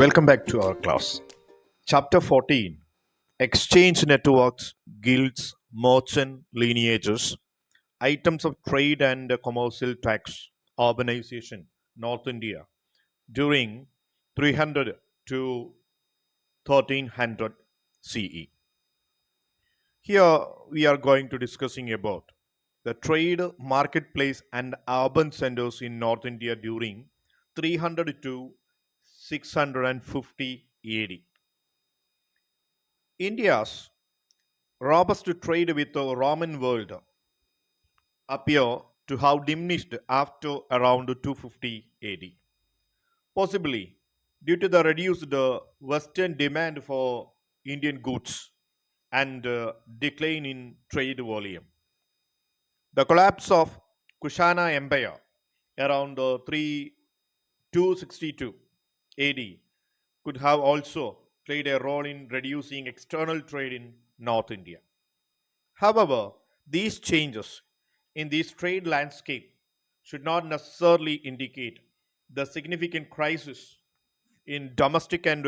Welcome back to our class. Chapter 14 Exchange Networks, Guilds, Merchant Lineages, Items of Trade and Commercial Tax, Urbanization, North India during 300 to 1300 CE. Here we are going to discussing about the trade, marketplace and urban centers in North India during 300 to 650 AD. India's robust trade with the Roman world appear to have diminished after around 250 AD, possibly due to the reduced Western demand for Indian goods and decline in trade volume. The collapse of Kushana Empire around 262 AD could have also played a role in reducing external trade in North India. However, these changes in this trade landscape should not necessarily indicate the significant crisis in domestic and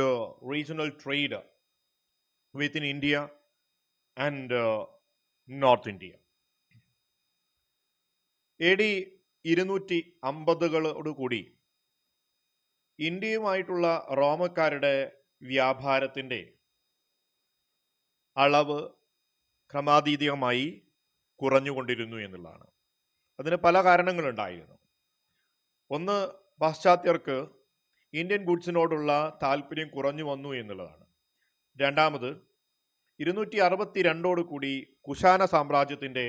regional trade within India and North India. A D 250 ഇന്ത്യയുമായിട്ടുള്ള റോമക്കാരുടെ വ്യാപാരത്തിൻ്റെ അളവ് ക്രമാതീതമായി കുറഞ്ഞുകൊണ്ടിരുന്നു എന്നുള്ളതാണ്. അതിന് പല കാരണങ്ങളുണ്ടായിരുന്നു. ഒന്ന്, പാശ്ചാത്യർക്ക് Indian ഗുഡ്സിനോടുള്ള താല്പര്യം കുറഞ്ഞു വന്നു എന്നുള്ളതാണ്. രണ്ടാമത്, 262 കൂടി കുശാന സാമ്രാജ്യത്തിൻ്റെ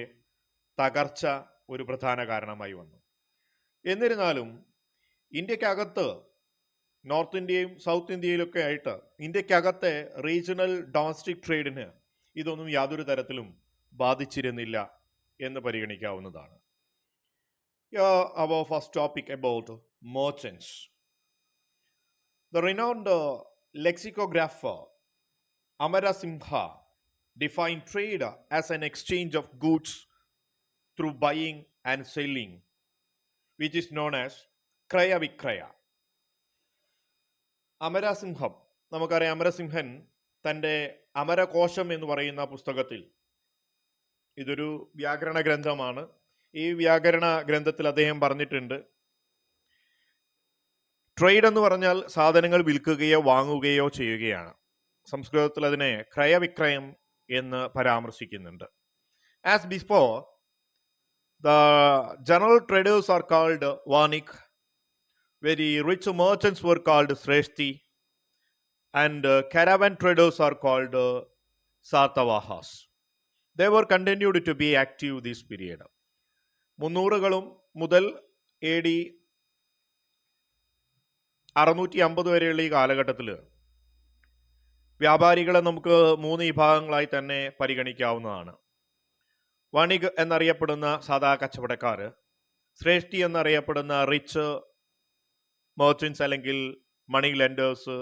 തകർച്ച ഒരു പ്രധാന കാരണമായി വന്നു. എന്നിരുന്നാലും ഇന്ത്യക്കകത്ത്, നോർത്ത് ഇന്ത്യയും സൗത്ത് ഇന്ത്യയിലൊക്കെ ആയിട്ട് ഇന്ത്യക്കകത്തെ റീജിയണൽ ഡൊമസ്റ്റിക് ട്രേഡിന് ഇതൊന്നും യാതൊരു തരത്തിലും ബാധിച്ചിരുന്നില്ല എന്ന് പരിഗണിക്കാവുന്നതാണ്. Our first topic about merchants. The renowned lexicographer Amarasimha defined trade as an exchange of goods through buying and selling, which is known as Kraya Vikraya. അമരസിംഹം, നമുക്കറിയാം, അമരസിംഹൻ തൻ്റെ അമരകോശം എന്ന് പറയുന്ന പുസ്തകത്തിൽ, ഇതൊരു വ്യാകരണ ഗ്രന്ഥമാണ്, ഈ വ്യാകരണ ഗ്രന്ഥത്തിൽ അദ്ദേഹം പറഞ്ഞിട്ടുണ്ട്, ട്രേഡ് എന്ന് പറഞ്ഞാൽ സാധനങ്ങൾ വിൽക്കുകയോ വാങ്ങുകയോ ചെയ്യുകയാണ്. സംസ്കൃതത്തിൽ അതിനെ ക്രയവിക്രയം എന്ന് പരാമർശിക്കുന്നുണ്ട്. As before, the general traders are called Vanik, very rich merchants were called Sreshti, and caravan traders are called Satavahas. They were continued to be active this period. 300 മുതൽ എ ഡി 650 വരെയുള്ള ഈ കാലഘട്ടത്തിൽ വ്യാപാരികളെ നമുക്ക് 3 വിഭാഗങ്ങളായി തന്നെ പരിഗണിക്കാവുന്നതാണ്. വണിക് എന്നറിയപ്പെടുന്ന സാധാ കച്ചവടക്കാർ, ശ്രേഷ്ഠി എന്നറിയപ്പെടുന്ന റിച്ച് മെർച്ചൻസ് അല്ലെങ്കിൽ മണി ലെൻഡേഴ്സ്,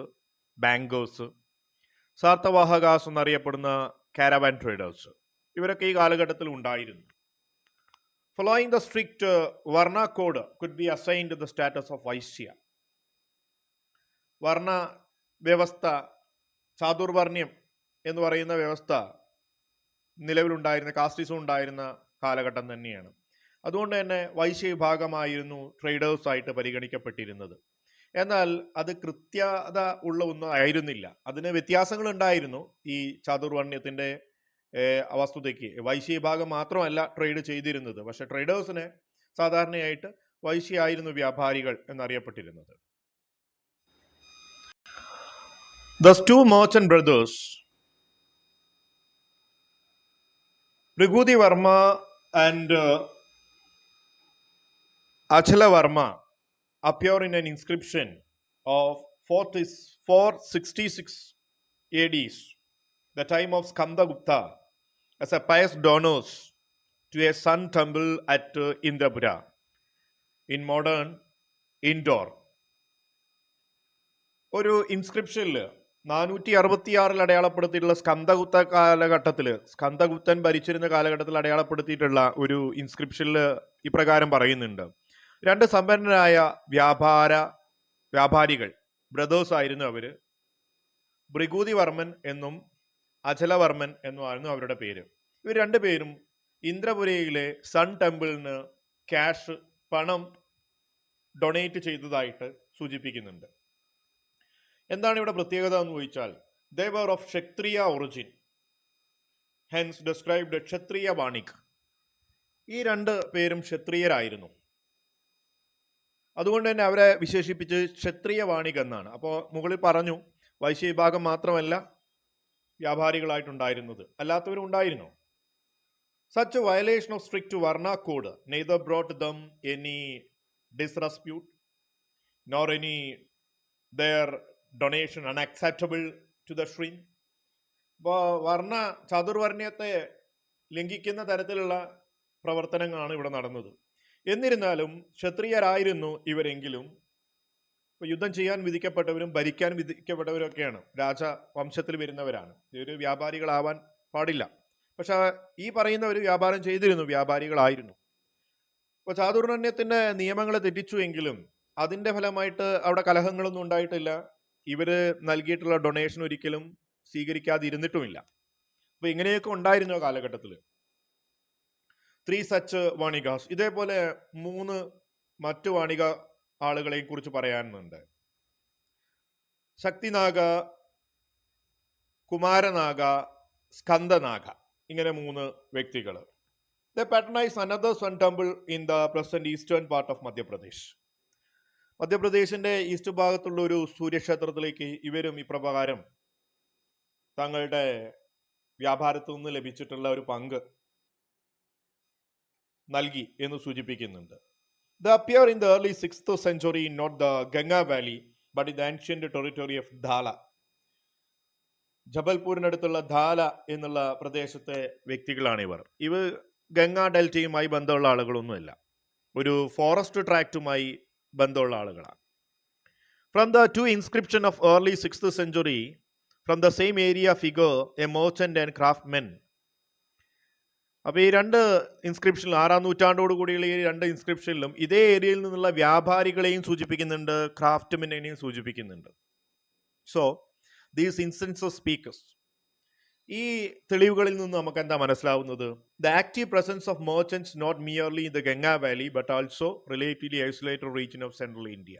ബാങ്കേഴ്സ്, സാർത്തവാഹകാസ് എന്നറിയപ്പെടുന്ന കാരവാൻ ട്രേഡേഴ്സ്, ഇവരൊക്കെ ഈ കാലഘട്ടത്തിൽ ഉണ്ടായിരുന്നു. Following the strict varna code could be assigned the status of Vaishya. വർണ്ണ വ്യവസ്ഥ, ചാതുർവർണ്ണ്യം എന്ന് പറയുന്ന വ്യവസ്ഥ നിലവിലുണ്ടായിരുന്ന, കാസ്റ്റിസം ഉണ്ടായിരുന്ന കാലഘട്ടം തന്നെയാണ്. അതുകൊണ്ട് തന്നെ വൈശ്യ വിഭാഗമായിരുന്നു ട്രേഡേഴ്സായിട്ട് പരിഗണിക്കപ്പെട്ടിരുന്നത്. എന്നാൽ അത് കൃത്യത ഉള്ള ഒന്നും ആയിരുന്നില്ല. അതിന് വ്യത്യാസങ്ങൾ ഉണ്ടായിരുന്നു. ഈ ചാതുർവർണ്ണ്യത്തിൻ്റെ വസ്തുതയ്ക്ക് വൈശ്യ വിഭാഗം മാത്രമല്ല ട്രേഡ് ചെയ്തിരുന്നത്, പക്ഷെ ട്രേഡേഴ്സിന് സാധാരണയായിട്ട് വൈശ്യായിരുന്നു വ്യാപാരികൾ എന്നറിയപ്പെട്ടിരുന്നത്. Thus two merchant brothers, Pragudi Varma and Achala Varma, appear in an inscription of 466 AD, the time of Skandagupta, as a pious donors to a sun temple at Indrapura in modern Indore. ഒരു ഇൻസ്ക്രിപ്ഷനിൽ 466 അടയാളപ്പെടുത്തിയിട്ടുള്ള സ്കന്ദഗുപ്ത കാലഘട്ടത്തിൽ, സ്കന്ദഗുപ്തൻ ഭരിച്ചിരുന്ന കാലഘട്ടത്തിൽ അടയാളപ്പെടുത്തിയിട്ടുള്ള ഒരു ഇൻസ്ക്രിപ്ഷനിൽ ഇപ്രകാരം പറയുന്നുണ്ട്: 2 സമ്പന്നരായ വ്യാപാരികൾ brothers ആയിരുന്നു അവര്. ഭൃഗൂതിവർമ്മൻ എന്നും അചലവർമ്മൻ എന്നുമായിരുന്നു അവരുടെ പേര്. ഇവർ രണ്ടുപേരും ഇന്ദ്രപുരയിലെ സൺ ടെമ്പിളിന് ക്യാഷ്, പണം ഡൊണേറ്റ് ചെയ്തതായിട്ട് സൂചിപ്പിക്കുന്നുണ്ട്. എന്താണ് ഇവിടെ പ്രത്യേകത എന്ന് ചോദിച്ചാൽ, they were of Kshatriya origin, hence described Kshatriya Vanik. ഈ രണ്ട് പേരും ക്ഷത്രിയരായിരുന്നു. അതുകൊണ്ട് തന്നെ അവരെ വിശേഷിപ്പിച്ച് ക്ഷത്രിയ വാണിക് എന്നാണ്. അപ്പോൾ മുകളിൽ പറഞ്ഞു വൈശ്യ വിഭാഗം മാത്രമല്ല വ്യാപാരികളായിട്ടുണ്ടായിരുന്നത്, അല്ലാത്തവരും ഉണ്ടായിരുന്നു. Such violation of strict varna code neither brought them any disrepute nor any their donation unacceptable to the shrine. അപ്പോൾ വർണ്ണ ചാതുർവർണ്ണയത്തെ ലംഘിക്കുന്ന തരത്തിലുള്ള പ്രവർത്തനങ്ങളാണ് ഇവിടെ നടന്നത്. എന്നിരുന്നാലും ക്ഷത്രിയരായിരുന്നു ഇവരെങ്കിലും യുദ്ധം ചെയ്യാൻ വിധിക്കപ്പെട്ടവരും ഭരിക്കാൻ വിധിക്കപ്പെട്ടവരൊക്കെയാണ്, രാജവംശത്തിൽ വരുന്നവരാണ്. ഇവർ വ്യാപാരികളാവാൻ പാടില്ല. പക്ഷെ ഈ പറയുന്നവർ വ്യാപാരം ചെയ്തിരുന്നു, വ്യാപാരികളായിരുന്നു. അപ്പോൾ ചാതുർവർണ്ണയത്തിന്റെ നിയമങ്ങളെ തെറ്റിച്ചു എങ്കിലും അതിന്റെ ഫലമായിട്ട് അവിടെ കലഹങ്ങളൊന്നും ഉണ്ടായിട്ടില്ല. ഇവര് നൽകിയിട്ടുള്ള ഡൊണേഷൻ ഒരിക്കലും സ്വീകരിക്കാതിരുന്നിട്ടുമില്ല. അപ്പൊ ഇങ്ങനെയൊക്കെ ഉണ്ടായിരുന്നു ആ കാലഘട്ടത്തിൽ. 3 സച്ച് വാണികാസ്. ഇതേപോലെ 3 മറ്റു വാണിക ആളുകളെ കുറിച്ച് പറയാനുണ്ട്. ശക്തിനാഗ, കുമാരനാഗ, സ്കന്ദനാഗ, ഇങ്ങനെ 3 വ്യക്തികൾ. They patronize another sun temple in the present eastern part of Madhya Pradesh. മധ്യപ്രദേശിന്റെ ഈസ്റ്റ് ഭാഗത്തുള്ള ഒരു സൂര്യക്ഷേത്രത്തിലേക്ക് ഇവരും ഇപ്രകാരം തങ്ങളുടെ വ്യാപാരത്തിൽ നിന്ന് ലഭിച്ചിട്ടുള്ള ഒരു പങ്ക് നൽകി എന്ന് സൂചിപ്പിക്കുന്നുണ്ട്. They appear in the early 6th century in not the Ganga Valley but in the ancient territory of Dhala. ജബൽപൂരിനടുത്തുള്ള ധാല എന്നുള്ള പ്രദേശത്തെ വ്യക്തികളാണ് ഇവർ. ഇവർ ഗംഗാ ഡെൽറ്റയുമായി ബന്ധമുള്ള ആളുകളൊന്നുമല്ല, ഒരു ഫോറസ്റ്റ് ട്രാക്റ്റുമായി ബന്ധമുള്ള ആളുകളാണ്. From the 2 inscription of early 6th century from the same area figure a merchant and craftsman. അപ്പോൾ ഈ 2 ഇൻസ്ക്രിപ്ഷനിലും 6-ാം നൂറ്റാണ്ടോട് കൂടിയുള്ള ഈ 2 ഇൻസ്ക്രിപ്ഷനിലും ഇതേ ഏരിയയിൽ നിന്നുള്ള വ്യാപാരികളെയും സൂചിപ്പിക്കുന്നുണ്ട്, ക്രാഫ്റ്റ്മെനെയും സൂചിപ്പിക്കുന്നുണ്ട്. സോ ദീസ് ഇൻസ്റ്റൻസസ് സ്പീക്കേഴ്സ്, ഈ തെളിവുകളിൽ നിന്ന് നമുക്ക് എന്താ മനസ്സിലാവുന്നത്? The active presence of merchants not merely in the Ganga valley but also relatively isolated region of central India.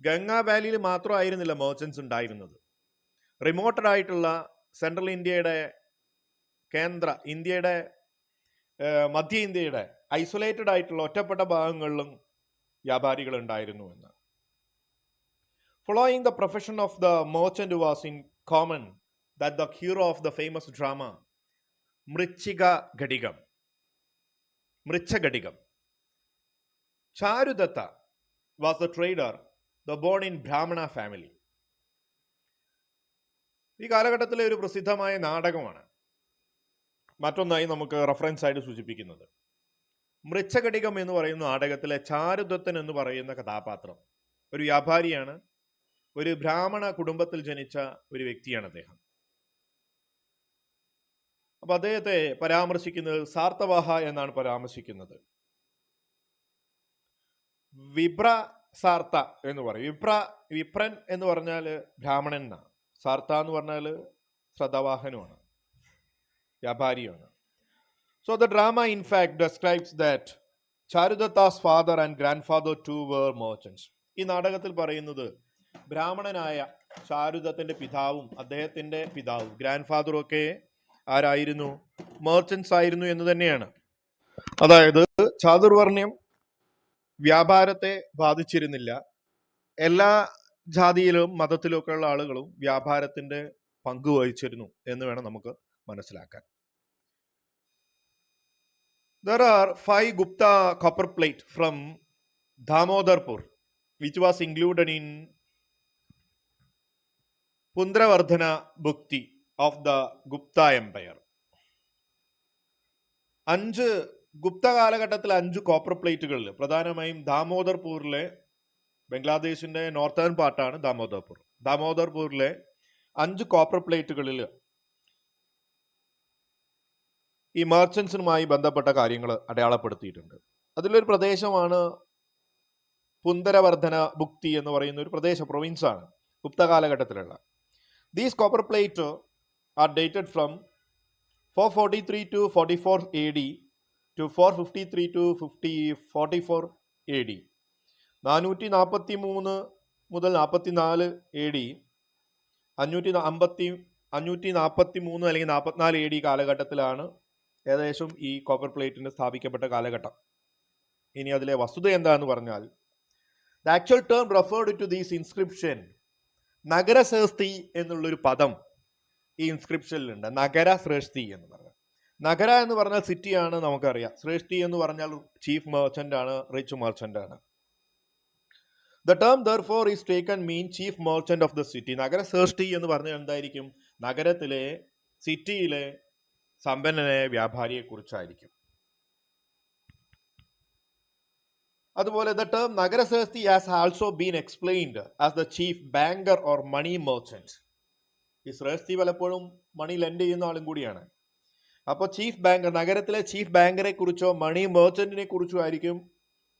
Ganga വാലിയിൽ മാത്രമായിരുന്നില്ല മെർച്ചൻസ് ഉണ്ടായിരുന്നത്. റിമോട്ടഡ് ആയിട്ടുള്ള സെൻട്രൽ ഇന്ത്യയുടെ ഇന്ത്യയുടെ മധ്യ ഇന്ത്യയുടെ ഐസൊലേറ്റഡ് ആയിട്ടുള്ള ഒറ്റപ്പെട്ട ഭാഗങ്ങളിലും വ്യാപാരികൾ ഉണ്ടായിരുന്നു എന്ന്. Following the profession of the merchant was in common that the hero of the famous drama Mrichagadikam, Charudatta, was the trader, the born in Brahmana family. ഈ കാലഘട്ടത്തിലെ ഒരു പ്രസിദ്ധമായ നാടകമാണ് മറ്റൊന്നായി നമുക്ക് റെഫറൻസ് ആയിട്ട് സൂചിപ്പിക്കുന്നത്. മൃച്ഛകടികം എന്ന് പറയുന്ന നാടകത്തിലെ ചാരുദത്തൻ എന്ന് പറയുന്ന കഥാപാത്രം ഒരു വ്യാപാരിയാണ്, ഒരു ബ്രാഹ്മണ കുടുംബത്തിൽ ജനിച്ച ഒരു വ്യക്തിയാണ് അദ്ദേഹം. അപ്പൊ അദ്ദേഹത്തെ പരാമർശിക്കുന്നത് സാർത്തവാഹ എന്നാണ് പരാമർശിക്കുന്നത്. വിപ്ര സാർത്ത എന്ന് പറയും. വിപ്രൻ എന്ന് പറഞ്ഞാൽ ബ്രാഹ്മണൻ എന്നാണ്. സാർത്ത എന്ന് പറഞ്ഞാൽ ശ്രദ്ധവാഹനുമാണ്, വ്യാപാരിയാണ്. So the drama in fact describes that Charudatta's father and grandfather too were merchants. ഈ നാടകത്തിൽ പറയുന്നത് ബ്രാഹ്മണനായ ചാരുദത്തിന്റെ പിതാവും അദ്ദേഹത്തിന്റെ പിതാവും ഗ്രാൻഡ് ഫാദറും ഒക്കെ ആരായിരുന്നു? മെർച്ചൻസ് ആയിരുന്നു എന്ന് തന്നെയാണ്. അതായത് ചാതുർവർണ്ണ്യം വ്യാപാരത്തെ ബാധിച്ചിരുന്നില്ല. എല്ലാ ജാതിയിലും മതത്തിലും ഒക്കെ ഉള്ള ആളുകളും വ്യാപാരത്തിന്റെ പങ്ക് വഹിച്ചിരുന്നു എന്ന് വേണം നമുക്ക് മനസ്സിലാക്കാൻ. There are 5 Gupta copper plate from Damodarpur which was included in Pundravardhana Bhukti of the Gupta Empire. 5 Gupta കാലഘട്ടത്തിൽ 5 കോപ്പർ പ്ലേറ്റുകളിൽ, പ്രധാനമായും ദാമോദർപൂരിലെ, ബംഗ്ലാദേശിന്റെ നോർത്തേൺ പാർട്ടാണ് ദാമോദർപൂരിലെ 5 കോപ്പർ പ്ലേറ്റുകളിൽ ഈ മെർച്ചൻസിനുമായി ബന്ധപ്പെട്ട കാര്യങ്ങൾ അടയാളപ്പെടുത്തിയിട്ടുണ്ട്. അതിലൊരു പ്രദേശമാണ് പുന്തരവർദ്ധന ഭുക്തി എന്ന് പറയുന്ന ഒരു പ്രൊവിൻസാണ്. ഗുപ്ത കാലഘട്ടത്തിലുള്ള. These copper plate are dated from 443 to 44 AD to 453 to 44 AD. 443 മുതൽ 44 AD, 543 അല്ലെങ്കിൽ 44 AD കാലഘട്ടത്തിലാണ് ഏകദേശം ഈ കോപ്പർ പ്ലേറ്റിന് സ്ഥാപിക്കപ്പെട്ട കാലഘട്ടം. ഇനി അതിലെ വസ്തുത എന്താന്ന് പറഞ്ഞാൽ, the actual term referred to these inscription, നഗരശ്രേഷ്ഠി എന്നുള്ളൊരു പദം ഈ ഇൻസ്ക്രിപ്ഷനിലുണ്ട്. നഗരശ്രേഷ്ഠി എന്ന് പറഞ്ഞാൽ, നഗര എന്ന് പറഞ്ഞാൽ സിറ്റിയാണ്, നമുക്കറിയാം. ശ്രേഷ്ഠി എന്ന് പറഞ്ഞാൽ ചീഫ് മെർച്ചന്റ് ആണ്, റിച്ച് മെർച്ചന്റ് ആണ്. The term therefore is taken mean chief merchant of the city. നഗരശ്രേഷ്ഠി എന്ന് പറഞ്ഞാൽ എന്തായിരിക്കും? നഗരത്തിലെ, സിറ്റിയിലെ സമ്പന്നനായ വ്യാപാരിയെ കുറിച്ചായിരിക്കും. അതുപോലെ the term nagarashreshthi has also been explained as the chief banker or money merchant. ഈ ശ്രേഷ്ഠി പലപ്പോഴും മണി ലെൻഡ് ചെയ്യുന്ന ആളും കൂടിയാണ്. അപ്പോൾ ചീഫ് ബാങ്കർ, നഗരത്തിലെ ചീഫ് ബാങ്കറെ കുറിച്ചോ മണി മെർച്ചന്റിനെ കുറിച്ചോ ആയിരിക്കും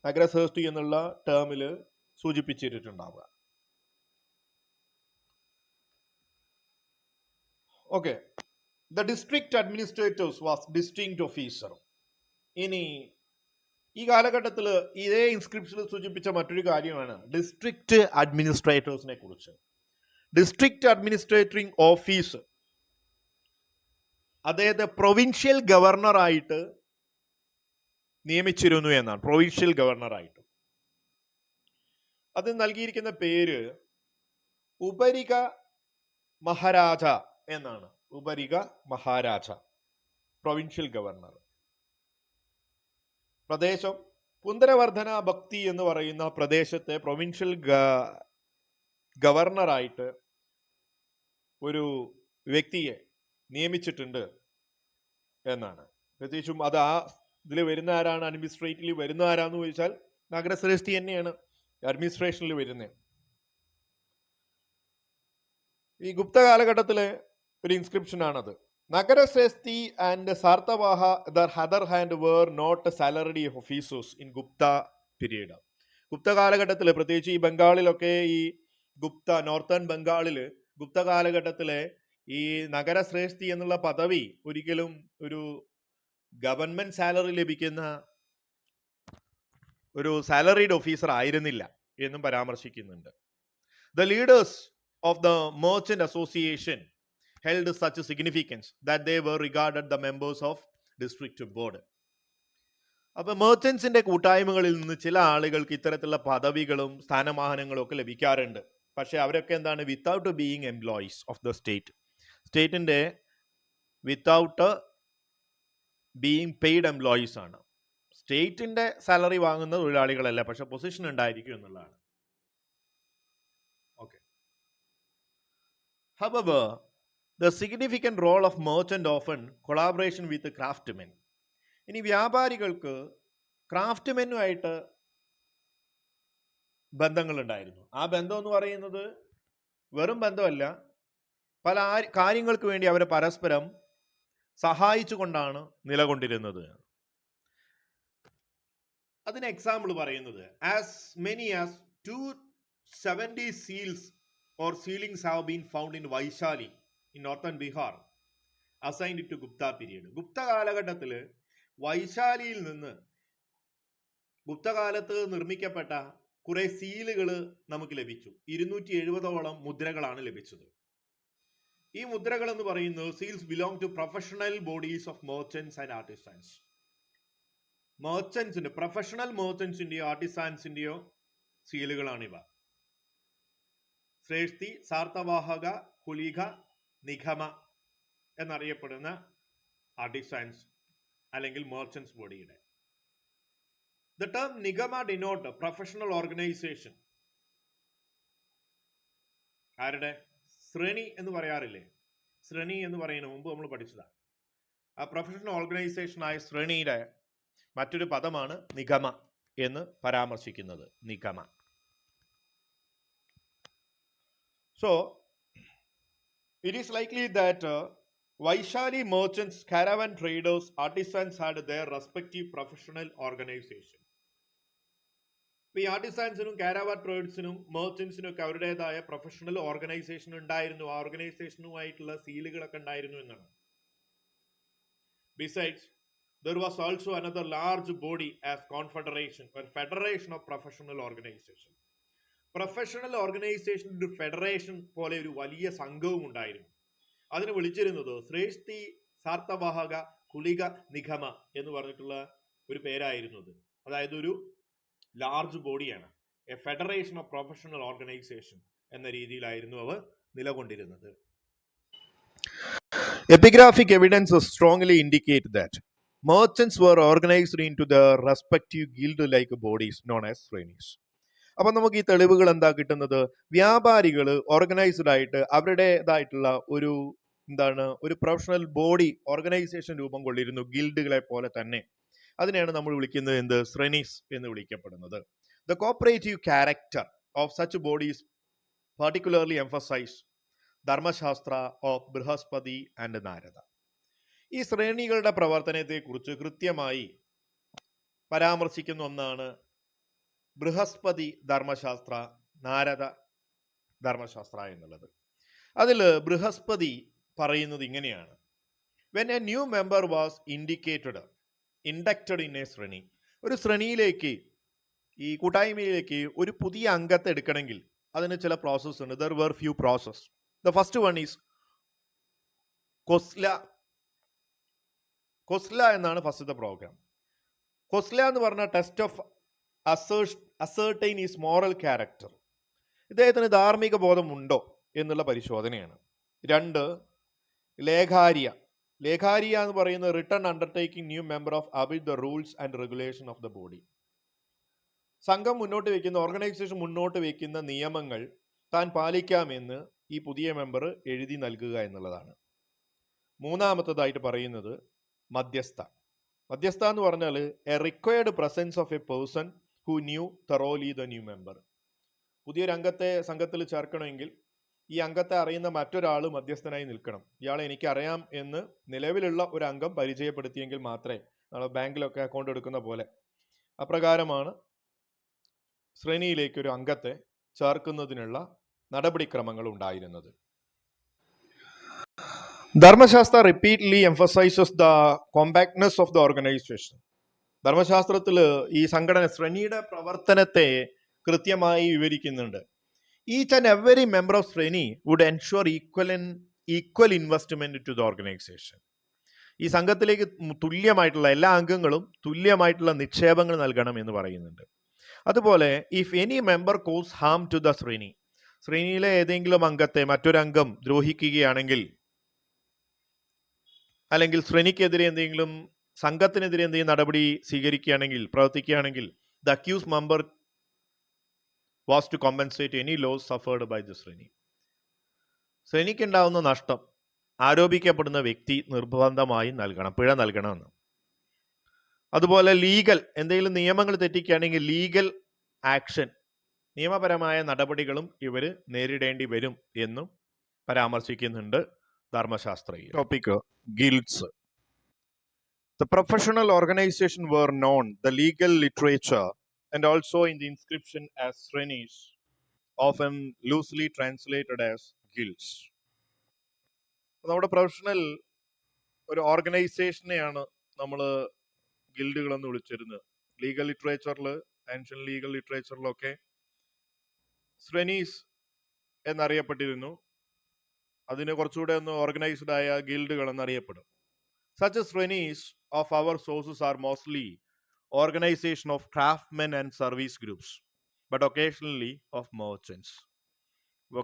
നഗരശ്രേഷ്ഠി എന്നുള്ള ടേമിൽ സൂചിപ്പിച്ചിട്ടുണ്ടാവുക. Okay. The district administrators was distinct officer. ഇനി ഈ കാലഘട്ടത്തിൽ ഇതേ ഇൻസ്ക്രിപ്ഷനിൽ സൂചിപ്പിച്ച മറ്റൊരു കാര്യമാണ് ഡിസ്ട്രിക്ട് അഡ്മിനിസ്ട്രേറ്റേഴ്സിനെ കുറിച്ച്. ഡിസ്ട്രിക്ട് അഡ്മിനിസ്ട്രേറ്റിംഗ് ഓഫീസ് അദ്ദേഹത്തെ പ്രൊവിൻഷ്യൽ ഗവർണറായിട്ട് നിയമിച്ചിരുന്നു എന്നാണ്. പ്രൊവിൻഷ്യൽ ഗവർണറായിട്ട്. അത് നൽകിയിരിക്കുന്ന പേര് ഉപരിക മഹാരാജ എന്നാണ്. ഉപരിക മഹാരാജ, പ്രൊവിൻഷ്യൽ ഗവർണർ. പ്രദേശം പുന്തരവർദ്ധന ഭക്തി എന്ന് പറയുന്ന പ്രദേശത്തെ പ്രൊവിൻഷ്യൽ ഗവർണറായിട്ട് ഒരു വ്യക്തിയെ നിയമിച്ചിട്ടുണ്ട് എന്നാണ്. പ്രത്യേകിച്ചും അത് ആ ഇതിൽ വരുന്ന ആരാണ്? അഡ്മിനിസ്ട്രേറ്റീവിൽ വരുന്ന ആരാന്ന് ചോദിച്ചാൽ നഗരശ്രേഷ്ഠി തന്നെയാണ് അഡ്മിനിസ്ട്രേഷനിൽ വരുന്നത്. ഈ ഗുപ്ത കാലഘട്ടത്തിലെ ഒരു ഇൻസ്ക്രിപ്ഷൻ ആണത്. Nagarashreshthi and sarthavaha the other hand were not salaried officers in Gupta period. ഗുപ്ത കാലഘട്ടത്തിൽ, പ്രത്യേകിച്ച് ഈ ബംഗാളിലൊക്കെ, ഈ ഗുപ്ത നോർത്തേൺ ബംഗാളിൽ ഗുപ്ത കാലഘട്ടത്തിലെ ഈ നഗരശ്രേഷ്ഠി എന്നുള്ള പദവി ഒരിക്കലും ഒരു ഗവൺമെന്റ് സാലറി ലഭിക്കുന്ന ഒരു സാലറീഡ് ഓഫീസർ ആയിരുന്നില്ല എന്നും പരാമർശിക്കുന്നുണ്ട്. The leaders of the merchant association held such significance that they were regarded the members of district board. അപ്പൊ മെർച്ചന്റ്സിന്റെ കൂട്ടായ്മകളിൽ നിന്ന് ചില ആളുകൾക്ക് ഇത്തരത്തിലുള്ള പദവികളും സ്ഥാനമാനങ്ങളും ഒക്കെ ലഭിക്കാറുണ്ട്. പക്ഷെ അവരൊക്കെ എന്താണ്? Without being employees of the state. സ്റ്റേറ്റിന്റെ വിത്തൗട്ട് ബീയിങ് പെയ്ഡ് എംപ്ലോയീസ് ആണ്. സ്റ്റേറ്റിന്റെ സാലറി വാങ്ങുന്ന തൊഴിലാളികളല്ല, പക്ഷെ പൊസിഷൻ ഉണ്ടായിരിക്കും എന്നുള്ളതാണ്. Okay. However, the significant role of merchant often collaboration with the craftsmen. ഇനി വ്യാപാരികൾക്ക് ക്രാഫ്റ്റ്മെനുമായിട്ട് ബന്ധങ്ങളുണ്ടായിരുന്നു. ആ ബന്ധം എന്ന് പറയുന്നത് വെറും ബന്ധമല്ല, പല കാര്യങ്ങൾക്ക് വേണ്ടി അവരെ പരസ്പരം സഹായിച്ചുകൊണ്ടാണ് നിലകൊണ്ടിരുന്നത്. അതിന് എക്സാമ്പിൾ പറയുന്നത്, as many as 270 seals or sealings have been found in Vaishali in northern Bihar assigned to Gupta period. Gupta കാലഘട്ടത്തിൽ വൈശാലിയിൽ നിന്ന് ഗുപ്തകാലത്ത് നിർമ്മിക്കപ്പെട്ട കുറെ സീലുകൾ നമുക്ക് ലഭിച്ചു. 270ഓളം മുദ്രകളാണ് ലഭിച്ചത്. ഈ മുദ്രകൾ എന്ന് പറയുന്നത് seals belong to professional bodies of merchants and artisans. മെർച്ചന്റ്സിന്റെ, പ്രൊഫഷണൽ മെർച്ചന്റ്സിന്റെയോ ആർട്ടിസാൻസിന്റെയോ സീലുകളാണിവ. ശ്രേഷ്ഠി, സാർത്തവാഹക, കുലിക, നിഗമ എന്നറിയപ്പെടുന്ന ആർട്ടിസാൻസ് അല്ലെങ്കിൽ മെർച്ചന്റ്സ് ബോഡിയുടെ. The term nigama denote professional organisation. ആരുടെ? ശ്രേണി എന്ന് പറയാറില്ലേ? ശ്രേണി എന്ന് പറയുന്ന മുമ്പ് നമ്മൾ പഠിച്ചതാണ്. ആ പ്രൊഫഷണൽ ഓർഗനൈസേഷനായ ശ്രേണിയുടെ മറ്റൊരു പദമാണ് നിഗമ എന്ന് പരാമർശിക്കുന്നത്. നിഗമ. So, it is likely that Vaishali merchants, caravan traders, artisans had their respective professional organization. അപ്പോൾ ഈ ആർട്ടിസാൻസിനും കാരാവാൻ ട്രേഡ്സിനും മെർച്ചൻസിനും ഒക്കെ അവരുടേതായ പ്രൊഫഷണൽ ഓർഗനൈസേഷൻ ഉണ്ടായിരുന്നു. ആ ഓർഗനൈസേഷനുമായിട്ടുള്ള സീലുകളൊക്കെ ഉണ്ടായിരുന്നു എന്നാണ്. Besides there was also another large body as confederation, or federation of professional organization. Professional ഓർഗനൈസേഷൻ്റെ ഒരു ഫെഡറേഷൻ പോലെ ഒരു വലിയ സംഘവും ഉണ്ടായിരുന്നു. അതിന് വിളിച്ചിരുന്നത് ശ്രേഷ്ഠി സാർത്ഥവാഹക കുളിക നിഗമ എന്ന് പറഞ്ഞിട്ടുള്ള ഒരു പേരായിരുന്നത്. അതായത് ഒരു ലാർജ് ബോഡിയാണ്, a federation of professional organisation എന്ന രീതിയിലായിരുന്നു അവർ നിലകൊണ്ടിരുന്നത്. Epigraphic evidences strongly indicate that merchants were organized into their respective guild-like bodies known as ശ്രേണീസ്. അപ്പം നമുക്ക് ഈ തെളിവുകൾ എന്താ കിട്ടുന്നത്? വ്യാപാരികൾ ഓർഗനൈസ്ഡ് ആയിട്ട് അവരുടേതായിട്ടുള്ള ഒരു ഒരു പ്രൊഫഷണൽ ബോഡി ഓർഗനൈസേഷൻ രൂപം കൊള്ളിരുന്നു, ഗിൽഡുകളെ പോലെ തന്നെ. അതിനെയാണ് നമ്മൾ വിളിക്കുന്നത് എന്ത്? ശ്രേണീസ് എന്ന് വിളിക്കപ്പെടുന്നത്. The cooperative character of such bodies particularly emphasized Dharmashastra of Brihaspati and Narada. ഈ ശ്രേണികളുടെ പ്രവർത്തനത്തെക്കുറിച്ച് കൃത്യമായി പരാമർശിക്കുന്ന ഒന്നാണ് ബൃഹസ്പതി ധർമ്മശാസ്ത്ര, നാരദ ധർമ്മശാസ്ത്ര എന്നുള്ളത്. അതിൽ ബൃഹസ്പതി പറയുന്നത് ഇങ്ങനെയാണ്: when A new member was inducted in A ശ്രേണി, ഒരു ശ്രേണിയിലേക്ക്, ഈ കൂട്ടായ്മയിലേക്ക് ഒരു പുതിയ അംഗത്തെ എടുക്കണമെങ്കിൽ അതിന് ചില പ്രോസസ്സ് ഉണ്ട്. There were few process. The first one is kosla എന്നാണ് ഫസ്റ്റത്തെ പ്രോഗ്രാം. കൊസ്ല എന്ന് പറഞ്ഞ test of ascertain his moral character. ഇദ്ദേഹത്തിന് ധാർമ്മിക ബോധമുണ്ടോ എന്നുള്ള പരിശോധനയാണ്. 2, ലേഖാരിയ. ലേഖാരിയ എന്ന് പറയുന്നത് written undertaking new member of abide the rules and regulation of the body. സംഘം മുന്നോട്ട് വയ്ക്കുന്ന, ഓർഗനൈസേഷൻ മുന്നോട്ട് വയ്ക്കുന്ന നിയമങ്ങൾ താൻ പാലിക്കാമെന്ന് ഈ പുതിയ മെമ്പർ എഴുതി നൽകുക എന്നുള്ളതാണ്. 3ാമത്തേതായിട്ട് പറയുന്നത് മധ്യസ്ഥ. മധ്യസ്ഥ എന്ന് പറഞ്ഞാൽ a required presence of a person who knew thoroughly the new member. പുതിയൊരു അംഗത്തെ സംഘത്തിൽ ചേർക്കണമെങ്കിൽ ഈ അംഗത്തെ അറിയുന്ന മറ്റൊരാൾ മധ്യസ്ഥനായി നിൽക്കണം. ഇയാളെ എനിക്കറിയാം എന്ന് നിലവിലുള്ള ഒരു അംഗം പരിചയപ്പെടുത്തിയെങ്കിൽ മാത്രമേ, നമ്മൾ ബാങ്കിലൊക്കെ അക്കൗണ്ട് എടുക്കുന്ന പോലെ, അപ്രകാരമാണ് ശ്രേണിയിലേക്ക് ഒരു അംഗത്തെ ചേർക്കുന്നതിനുള്ള നടപടിക്രമങ്ങൾ ഉണ്ടായിരുന്നത്. Dharmashastra repeatedly emphasises the compactness of the organisation. ധർമ്മശാസ്ത്രത്തിൽ ഈ സംഘടന ശ്രേണിയുടെ പ്രവർത്തനത്തെ കൃത്യമായി വിവരിക്കുന്നുണ്ട്. Each and every member of shreni would ensure equal investment to the organisation. ഈ സംഘത്തിലേക്ക് തുല്യമായിട്ടുള്ള എല്ലാ അംഗങ്ങളും തുല്യമായിട്ടുള്ള നിക്ഷേപങ്ങൾ നൽകണം എന്ന് പറയുന്നുണ്ട്. അതുപോലെ if any member cause harm to the shreni, ശ്രേണിയിലെ ഏതെങ്കിലും അംഗത്തെ മറ്റൊരംഗം ദ്രോഹിക്കുകയാണെങ്കിൽ, അല്ലെങ്കിൽ ശ്രേണിക്കെതിരെ എന്തെങ്കിലും, സംഘത്തിനെതിരെ എന്തെങ്കിലും നടപടി സ്വീകരിക്കുകയാണെങ്കിൽ, പ്രവർത്തിക്കുകയാണെങ്കിൽ, the accused member was to compensate any loss suffered by the shreni. ശ്രേണിക്കുണ്ടാവുന്ന നഷ്ടം ആരോപിക്കപ്പെടുന്ന വ്യക്തി നിർബന്ധമായി നൽകണം, പിഴ നൽകണമെന്ന്. അതുപോലെ ലീഗൽ, എന്തെങ്കിലും നിയമങ്ങൾ തെറ്റിക്കുകയാണെങ്കിൽ ലീഗൽ ആക്ഷൻ, നിയമപരമായ നടപടികളും ഇവർ നേരിടേണ്ടി വരും എന്നും പരാമർശിക്കുന്നുണ്ട് ധർമ്മശാസ്ത്രയിൽ. Topic guilds. The professional organization were known, the legal literature and also in the inscription as shrenis, often loosely translated as guilds. നമ്മുടെ പ്രൊഫഷണൽ ഒരു ഓർഗനൈസേഷനെയാണ് നമ്മൾ ഗിൽഡുകൾ എന്ന് വിളിച്ചിരുന്നത്. ലീഗൽ ലിറ്ററേച്ചറിൽ, ആൻഷ്യൻ ലീഗൽ ലിറ്ററേച്ചറിലൊക്കെ ശ്രേണീസ് എന്നറിയപ്പെട്ടിരുന്നു. അതിന് കുറച്ചുകൂടെ ഒന്ന് ഓർഗനൈസ്ഡ് ആയ ഗിൽഡുകൾ എന്നറിയപ്പെടും. Such ശ്രേണീസ് of our sources are mostly organization of craftsmen and service groups, but occasionally of merchants.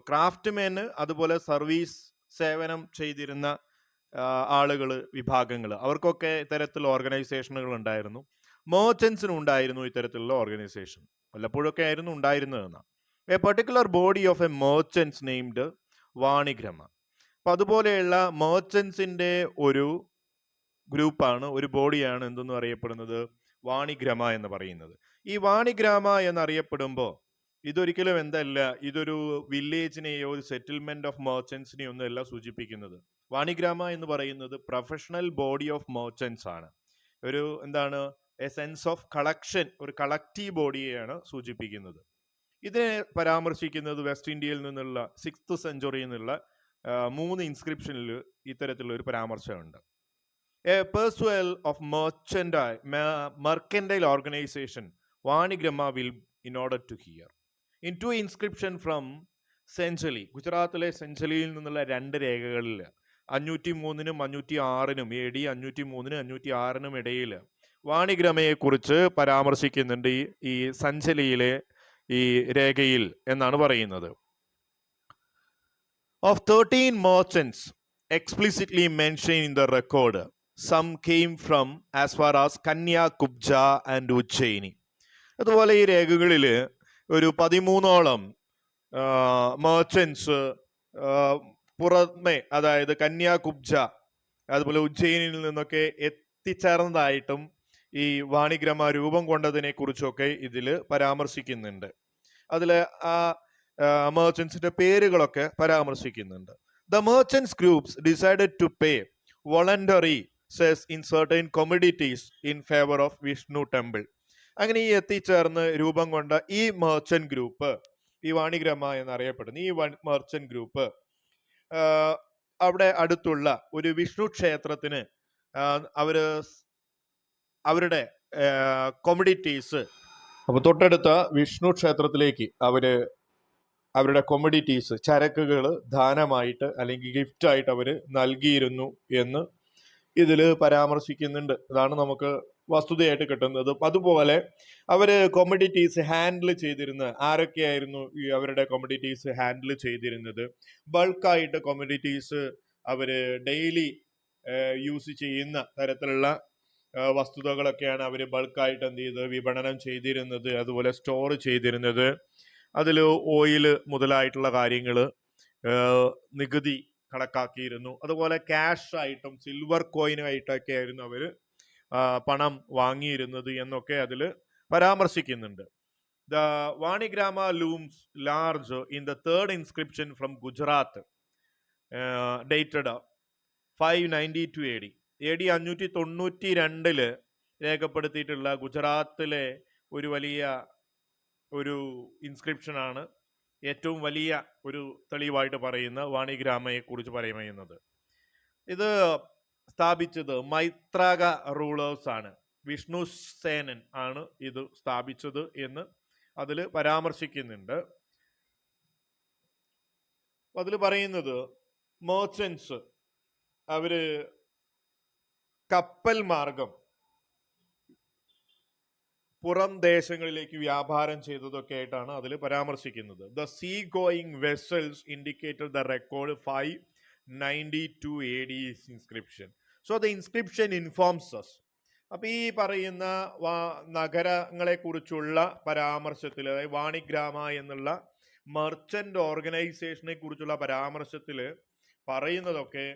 ക്രാഫ്റ്റ്മെൻ, അതുപോലെ സർവീസ് സേവനം ചെയ്തിരുന്ന ആളുകൾ, വിഭാഗങ്ങൾ, അവർക്കൊക്കെ ഇത്തരത്തിലുള്ള ഓർഗനൈസേഷനുകൾ ഉണ്ടായിരുന്നു. മെർച്ചൻസിനും ഉണ്ടായിരുന്നു ഇത്തരത്തിലുള്ള ഓർഗനൈസേഷൻ, വല്ലപ്പോഴൊക്കെ ആയിരുന്നു ഉണ്ടായിരുന്നതെന്നാണ്. A particular body of a merchants named Vanigrama. അപ്പം അതുപോലെയുള്ള മെർച്ചൻസിൻ്റെ ഒരു ഗ്രൂപ്പാണ്, ഒരു ബോഡിയാണ് എന്തെന്ന് അറിയപ്പെടുന്നത് വാണിഗ്രമ എന്ന് പറയുന്നത്. ഈ വാണിഗ്രാമ എന്നറിയപ്പെടുമ്പോൾ ഇതൊരിക്കലും എന്തല്ല, ഇതൊരു വില്ലേജിനെയോ ഒരു സെറ്റിൽമെന്റ് ഓഫ് മെർച്ചൻസിനെയോ ഒന്നുമല്ല സൂചിപ്പിക്കുന്നത്. വാണിഗ്രാമ എന്ന് പറയുന്നത് പ്രൊഫഷണൽ ബോഡി ഓഫ് മെർച്ചൻസ് ആണ്. ഒരു എ സെൻസ് ഓഫ് കളക്ഷൻ, ഒരു കളക്റ്റീവ് ബോഡിയെയാണ് സൂചിപ്പിക്കുന്നത്. ഇതിനെ പരാമർശിക്കുന്നത് വെസ്റ്റ് ഇന്ത്യയിൽ നിന്നുള്ള 6th സെഞ്ചുറിയിൽ നിന്നുള്ള 3 ഇൻസ്ക്രിപ്ഷനിൽ ഇത്തരത്തിലുള്ള ഒരു പരാമർശമുണ്ട്. A perusal of mercantile organisation Vanigrama will in order to here in 2 inscription from Sanjeli. ഗുജറാത്തിലെ സെഞ്ചലിയിൽ നിന്നുള്ള 2 രേഖകളിൽ 503-നും 506-നും AD 503-നും 506-നും ഇടയിൽ വാണിഗ്രമയെക്കുറിച്ച് പരാമർശിക്കുന്നുണ്ട് ഈ സഞ്ചലിയിലെ ഈ രേഖയിൽ എന്നാണ് പറയുന്നത്. Of 13 merchants explicitly mentioned in the record, some came from as far as Kanya-Kubja and Ujjaini. അതുപോലെ ഈ രേഖകളിൽ ഒരു 13ഓളം മേർച്ചൻസ് പുറമെ, അതായത് കന്യാകുബ്ജ അതുപോലെ ഉജ്ജയിനിൽ നിന്നൊക്കെ എത്തിച്ചേർന്നതായിട്ടും ഈ വാണിഗ്രമ രൂപം കൊണ്ടതിനെ കുറിച്ചൊക്കെ ഇതിൽ പരാമർശിക്കുന്നുണ്ട്. അതിൽ ആ merchants പേരുകളൊക്കെ പരാമർശിക്കുന്നുണ്ട്. The merchants groups decided to pay voluntary cess in certain commodities in favor of Vishnu temple. അങ്ങനെ ഈ എത്തിച്ചേർന്ന് രൂപം കൊണ്ട ഈ മെർച്ചന്റ് ഗ്രൂപ്പ്, ഈ വാണിഗ്രമ എന്നറിയപ്പെടുന്ന ഈ മെർച്ചന്റ് ഗ്രൂപ്പ് അവിടെ അടുത്തുള്ള ഒരു വിഷ്ണു ക്ഷേത്രത്തിന് അവരുടെ കൊമഡിറ്റീസ്, അപ്പോൾ തൊട്ടടുത്ത വിഷ്ണു ക്ഷേത്രത്തിലേക്ക് അവരുടെ കൊമഡിറ്റീസ്, ചരക്കുകൾ ദാനമായിട്ട് അല്ലെങ്കിൽ ഗിഫ്റ്റായിട്ട് അവർ നൽകിയിരുന്നു എന്ന് ഇതിൽ പരാമർശിക്കുന്നുണ്ട്. അതാണ് നമുക്ക് വസ്തുതയായിട്ട് കിട്ടുന്നത്. അതുപോലെ അവർ കൊമഡിറ്റീസ് ഹാൻഡിൽ ചെയ്തിരുന്ന ആരൊക്കെയായിരുന്നു ഈ അവരുടെ കൊമഡിറ്റീസ് ഹാൻഡിൽ ചെയ്തിരുന്നത്? ബൾക്കായിട്ട് കൊമഡിറ്റീസ് അവർ ഡെയിലി യൂസ് ചെയ്യുന്ന തരത്തിലുള്ള വസ്തുതകളൊക്കെയാണ് അവർ ബൾക്കായിട്ട് എന്ത് ചെയ്ത് വിപണനം ചെയ്തിരുന്നത്, അതുപോലെ സ്റ്റോർ ചെയ്തിരുന്നത്. അതിൽ ഓയിൽ മുതലായിട്ടുള്ള കാര്യങ്ങൾ നികുതി കണക്കാക്കിയിരുന്നു. അതുപോലെ ക്യാഷ് ആയിട്ടും സിൽവർ കോയിനായിട്ടൊക്കെ ആയിരുന്നു അവർ പണം വാങ്ങിയിരുന്നത് എന്നൊക്കെ അതിൽ പരാമർശിക്കുന്നുണ്ട്. The Vanigrama looms large in the 3rd inscription from Gujarat dated 592 AD. AD 592 രേഖപ്പെടുത്തിയിട്ടുള്ള ഗുജറാത്തിലെ ഒരു വലിയ ഒരു ഇൻസ്ക്രിപ്ഷനാണ് ഏറ്റവും വലിയ ഒരു തെളിവായിട്ട് പറയുന്ന വാണിഗ്രാമയെ കുറിച്ച് പറയുന്നത്. ഇത് സ്ഥാപിച്ചത് മൈത്രാക റൂളേഴ്സ് ആണ്, വിഷ്ണു സേനൻ ആണ് ഇത് സ്ഥാപിച്ചത് എന്ന് അതിൽ പരാമർശിക്കുന്നുണ്ട്. അതിൽ പറയുന്നത് മെർച്ചൻസ് അവര് കപ്പൽ മാർഗം പുറം ദേശങ്ങളിലേക്ക് വ്യാപാരം ചെയ്തതൊക്കെ ആയിട്ടാണ് അതിൽ പരാമർശിക്കുന്നത്. The sea going vessels indicated the record 592 AD inscription. So the inscription informs us. അപ്പം ഈ പറയുന്ന നഗരങ്ങളെ കുറിച്ചുള്ള പരാമർശത്തിൽ, അതായത് വാണിഗ്രാമ എന്നുള്ള മെർച്ചന്റ് ഓർഗനൈസേഷനെ കുറിച്ചുള്ള പരാമർശത്തിൽ പറയുന്നതൊക്കെ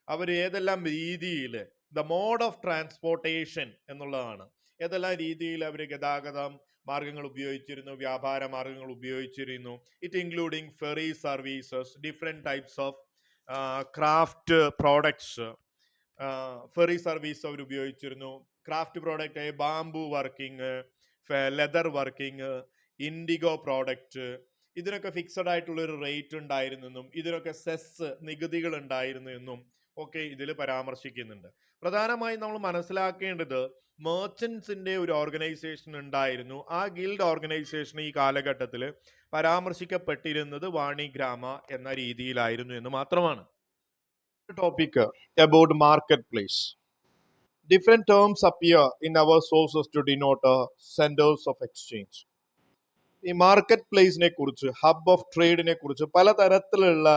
അവർ ഏതെല്ലാം രീതിയിൽ, ദ മോഡ് ഓഫ് ട്രാൻസ്പോർട്ടേഷൻ എന്നുള്ളതാണ്. ഏതെല്ലാം രീതിയിൽ അവർ ഗതാഗതം മാർഗങ്ങൾ ഉപയോഗിച്ചിരുന്നു, വ്യാപാര മാർഗങ്ങൾ ഉപയോഗിച്ചിരുന്നു. It including ferry services, different types of craft products. Ferry service അവർ ഉപയോഗിച്ചിരുന്നു. ക്രാഫ്റ്റ് പ്രോഡക്റ്റ് ആയ bamboo working, leather working, indigo product, ഇതിനൊക്കെ ഫിക്സഡ് ആയിട്ടുള്ളൊരു റേറ്റ് ഉണ്ടായിരുന്നെന്നും ഇതിനൊക്കെ സെസ് നികുതികൾ ഉണ്ടായിരുന്നു എന്നും ഒക്കെ ഇതിൽ പരാമർശിക്കുന്നുണ്ട്. പ്രധാനമായും നമ്മൾ മനസ്സിലാക്കേണ്ടത് മെർച്ചൻസിന്റെ ഒരു ഓർഗനൈസേഷൻ ഉണ്ടായിരുന്നു. ആ ഗിൽഡ് ഓർഗനൈസേഷൻ ഈ കാലഘട്ടത്തിൽ പരാമർശിക്കപ്പെട്ടിരുന്നത് വാണിഗ്രാമ എന്ന രീതിയിലായിരുന്നു എന്ന് മാത്രമാണ്. Topic about market place. Different terms appear in our sources to denote centers of exchange. ഈ മാർക്കറ്റ് പ്ലേസിനെ കുറിച്ച്, ഹബ് ഓഫ് ട്രേഡിനെ കുറിച്ച് പലതരത്തിലുള്ള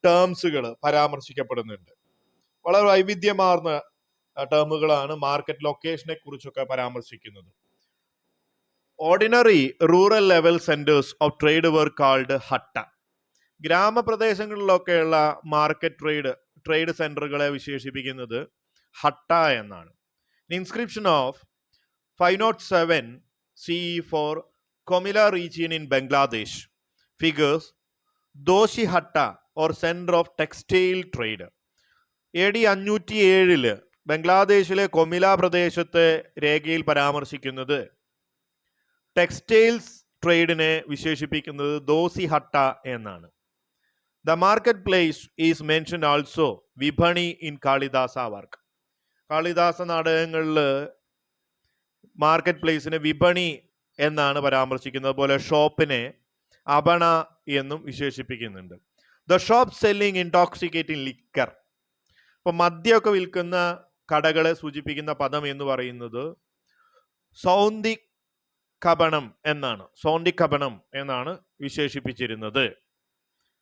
ടേംസുകൾ പരാമർശിക്കപ്പെടുന്നുണ്ട്. വളരെ വൈവിധ്യമാർന്ന ടേമുകളാണ് മാർക്കറ്റ് ലൊക്കേഷനെ കുറിച്ചൊക്കെ പരാമർശിക്കുന്നത്. Ordinary rural level centres of trade were called hatta. ഗ്രാമപ്രദേശങ്ങളിലൊക്കെയുള്ള മാർക്കറ്റ് ട്രേഡ് സെന്ററുകളെ വിശേഷിപ്പിക്കുന്നത് ഹട്ട എന്നാണ്. Inscription of 507 CE for Komila region in Bangladesh figures Doshi Hatta or center of textile trade. AD 507 ബംഗ്ലാദേശിലെ കൊമില പ്രദേശത്തെ രേഖയിൽ പരാമർശിക്കുന്നത് ടെക്സ്റ്റൈൽസ് ട്രേഡിനെ വിശേഷിപ്പിക്കുന്നത് ദോസി ഹട്ട എന്നാണ്. The market place is mention also വിപണി ഇൻ കാളിദാസ വർക്ക്. കാളിദാസ നാടകങ്ങളിൽ മാർക്കറ്റ് പ്ലേസിനെ വിപണി എന്നാണ് പരാമർശിക്കുന്നത്. പോലെ ഷോപ്പിനെ അപണ എന്നും വിശേഷിപ്പിക്കുന്നുണ്ട്. The shop selling intoxicating liquor. ഇപ്പൊ മദ്യമൊക്കെ വിൽക്കുന്ന കടകളെ സൂചിപ്പിക്കുന്ന പദം എന്ന് പറയുന്നത് സൗന്ദികപണം എന്നാണ്. സൗന്ദികപണം എന്നാണ് വിശേഷിപ്പിച്ചിരുന്നത്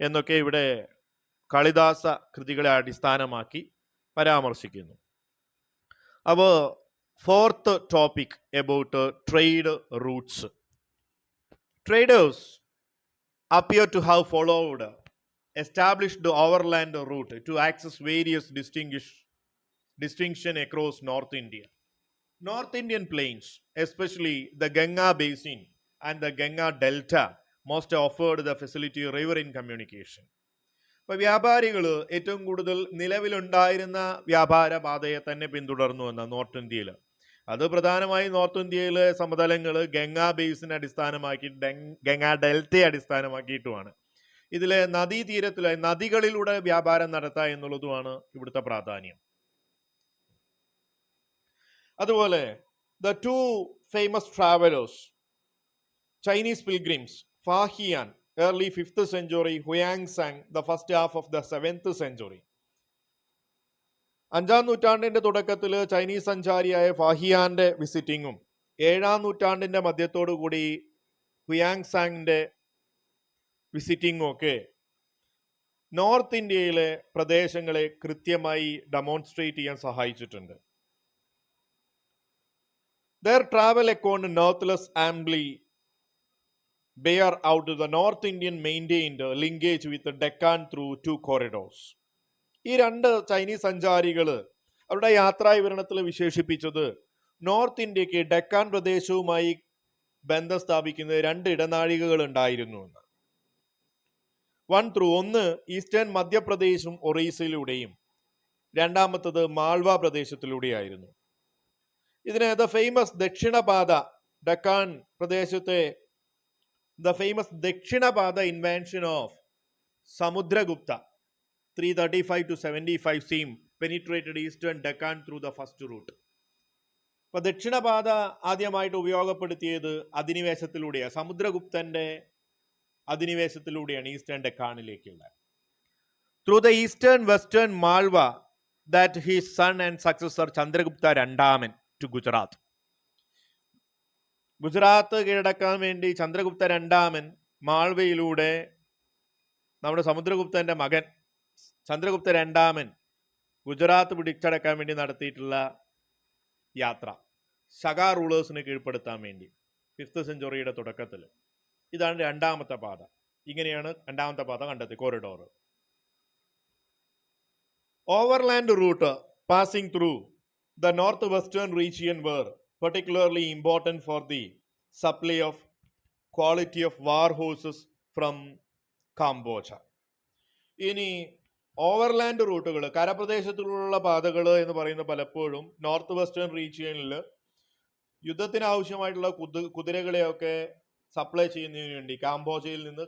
എന്നൊക്കെ ഇവിടെ കാളിദാസ കൃതികളെ അടിസ്ഥാനമാക്കി പരാമർശിക്കുന്നു. അപ്പോൾ fourth topic about trade Roots. Traders appear to have followed established overland route to access various distinction across North India. North Indian plains, especially the Ganga basin and the Ganga delta, most offered the facility riverine communication. അപ്പോൾ വ്യാപാരികൾ ഏറ്റവും കൂടുതൽ നിലവിലുണ്ടായിരുന്ന വ്യാപാര പാതയെ തന്നെ പിന്തുടർന്നു എന്ന നോർത്ത് ഇന്ത്യയിൽ. അത് പ്രധാനമായും നോർത്ത് ഇന്ത്യയിലെ സമതലങ്ങൾ ഗംഗാ ബേസിനെ അടിസ്ഥാനമാക്കി ഗംഗാ ഡെൽറ്റയെ അടിസ്ഥാനമാക്കിയിട്ടുമാണ്. ഇതിലെ നദീതീരത്തിലെ നദികളിലൂടെ വ്യാപാരം നടത്തുക എന്നുള്ളതുമാണ് ഇവിടുത്തെ പ്രാധാന്യം. അതുപോലെ the two famous travellers Chinese pilgrims Fahien early 5th century, Huangsang the first half of the 7th century. 5ാം നൂറ്റാണ്ടിന്റെ തുടക്കത്തിൽ ചൈനീസ് സഞ്ചാരിയായ ഫാഹിയാന്റെ വിസിറ്റിങ്ങും 7ാം നൂറ്റാണ്ടിന്റെ മധ്യത്തോടു കൂടി ഹുയാങ്സാങ്ങിന്റെ വിസിറ്റിങ്ങും ഒക്കെ നോർത്ത് ഇന്ത്യയിലെ പ്രദേശങ്ങളെ കൃത്യമായി ഡെമോൺസ്ട്രേറ്റ് ചെയ്യാൻ സഹായിച്ചിട്ടുണ്ട്. Their travel account nonetheless amply bear out the North Indian maintained linkage with the Deccan through 2 corridors. ഈ രണ്ട് ചൈനീസ് സഞ്ചാരികൾ അവരുടെ യാത്രാ വിവരണത്തിൽ വിശേഷിപ്പിച്ചത് നോർത്ത് ഇന്ത്യക്ക് ഡെക്കാൻ പ്രദേശവുമായി ബന്ധം സ്ഥാപിക്കുന്ന 2 ഇടനാഴികകൾ ഉണ്ടായിരുന്നു എന്ന്. ഒന്ന് ഈസ്റ്റേൺ മധ്യപ്രദേശും ഒറീസയിലൂടെയും രണ്ടാമത്തത് മാൾവ പ്രദേശത്തിലൂടെയായിരുന്നു. ഇതിനെ ദ ഫേമസ് ദക്ഷിണപാത ഡെക്കാൻ പ്രദേശത്തെ the famous Dakshinapatha invention of Samudragupta 335 to 75 CE penetrated eastern Deccan through the first route. അപ്പോൾ ദക്ഷിണപാത ആദ്യമായിട്ട് ഉപയോഗപ്പെടുത്തിയത് അധിനിവേശത്തിലൂടെയാണ്. സമുദ്രഗുപ്തന്റെ അധിനിവേശത്തിലൂടെയാണ് ഈസ്റ്റേൺ ഡെക്കാണിലേക്കുള്ള. Through the eastern western Malwa that his son and successor Chandragupta രണ്ടാമൻ ടു ഗുജറാത്ത്. ഗുജറാത്ത് കീഴടക്കാൻ വേണ്ടി ചന്ദ്രഗുപ്ത രണ്ടാമൻ മാൾവയിലൂടെ നമ്മുടെ സമുദ്രഗുപ്തന്റെ മകൻ ചന്ദ്രഗുപ്ത രണ്ടാമൻ ഗുജറാത്ത് പിടിച്ചടക്കാൻ വേണ്ടി നടത്തിയിട്ടുള്ള യാത്ര ശക റൂളേഴ്സിനെ കീഴ്പ്പെടുത്താൻ വേണ്ടി 5th സെഞ്ചുറിയുടെ തുടക്കത്തിൽ. ഇതാണ് രണ്ടാമത്തെ പാത. ഇങ്ങനെയാണ് രണ്ടാമത്തെ പാത കണ്ടെത്തി corridor. Overland route passing through the northwestern region were particularly important for the supply of quality of war horses from Cambodia. ഇനി ഓവർലാൻഡ് റൂട്ടുകൾ, കരപ്രദേശത്തിലുള്ള പാതകൾ എന്ന് പറയുന്ന പലപ്പോഴും നോർത്ത് വെസ്റ്റേൺ റീജിയനിൽ യുദ്ധത്തിന് ആവശ്യമായിട്ടുള്ള കുതിരകളെയൊക്കെ സപ്ലൈ ചെയ്യുന്നതിന് വേണ്ടി കാംബോജയിൽ നിന്ന്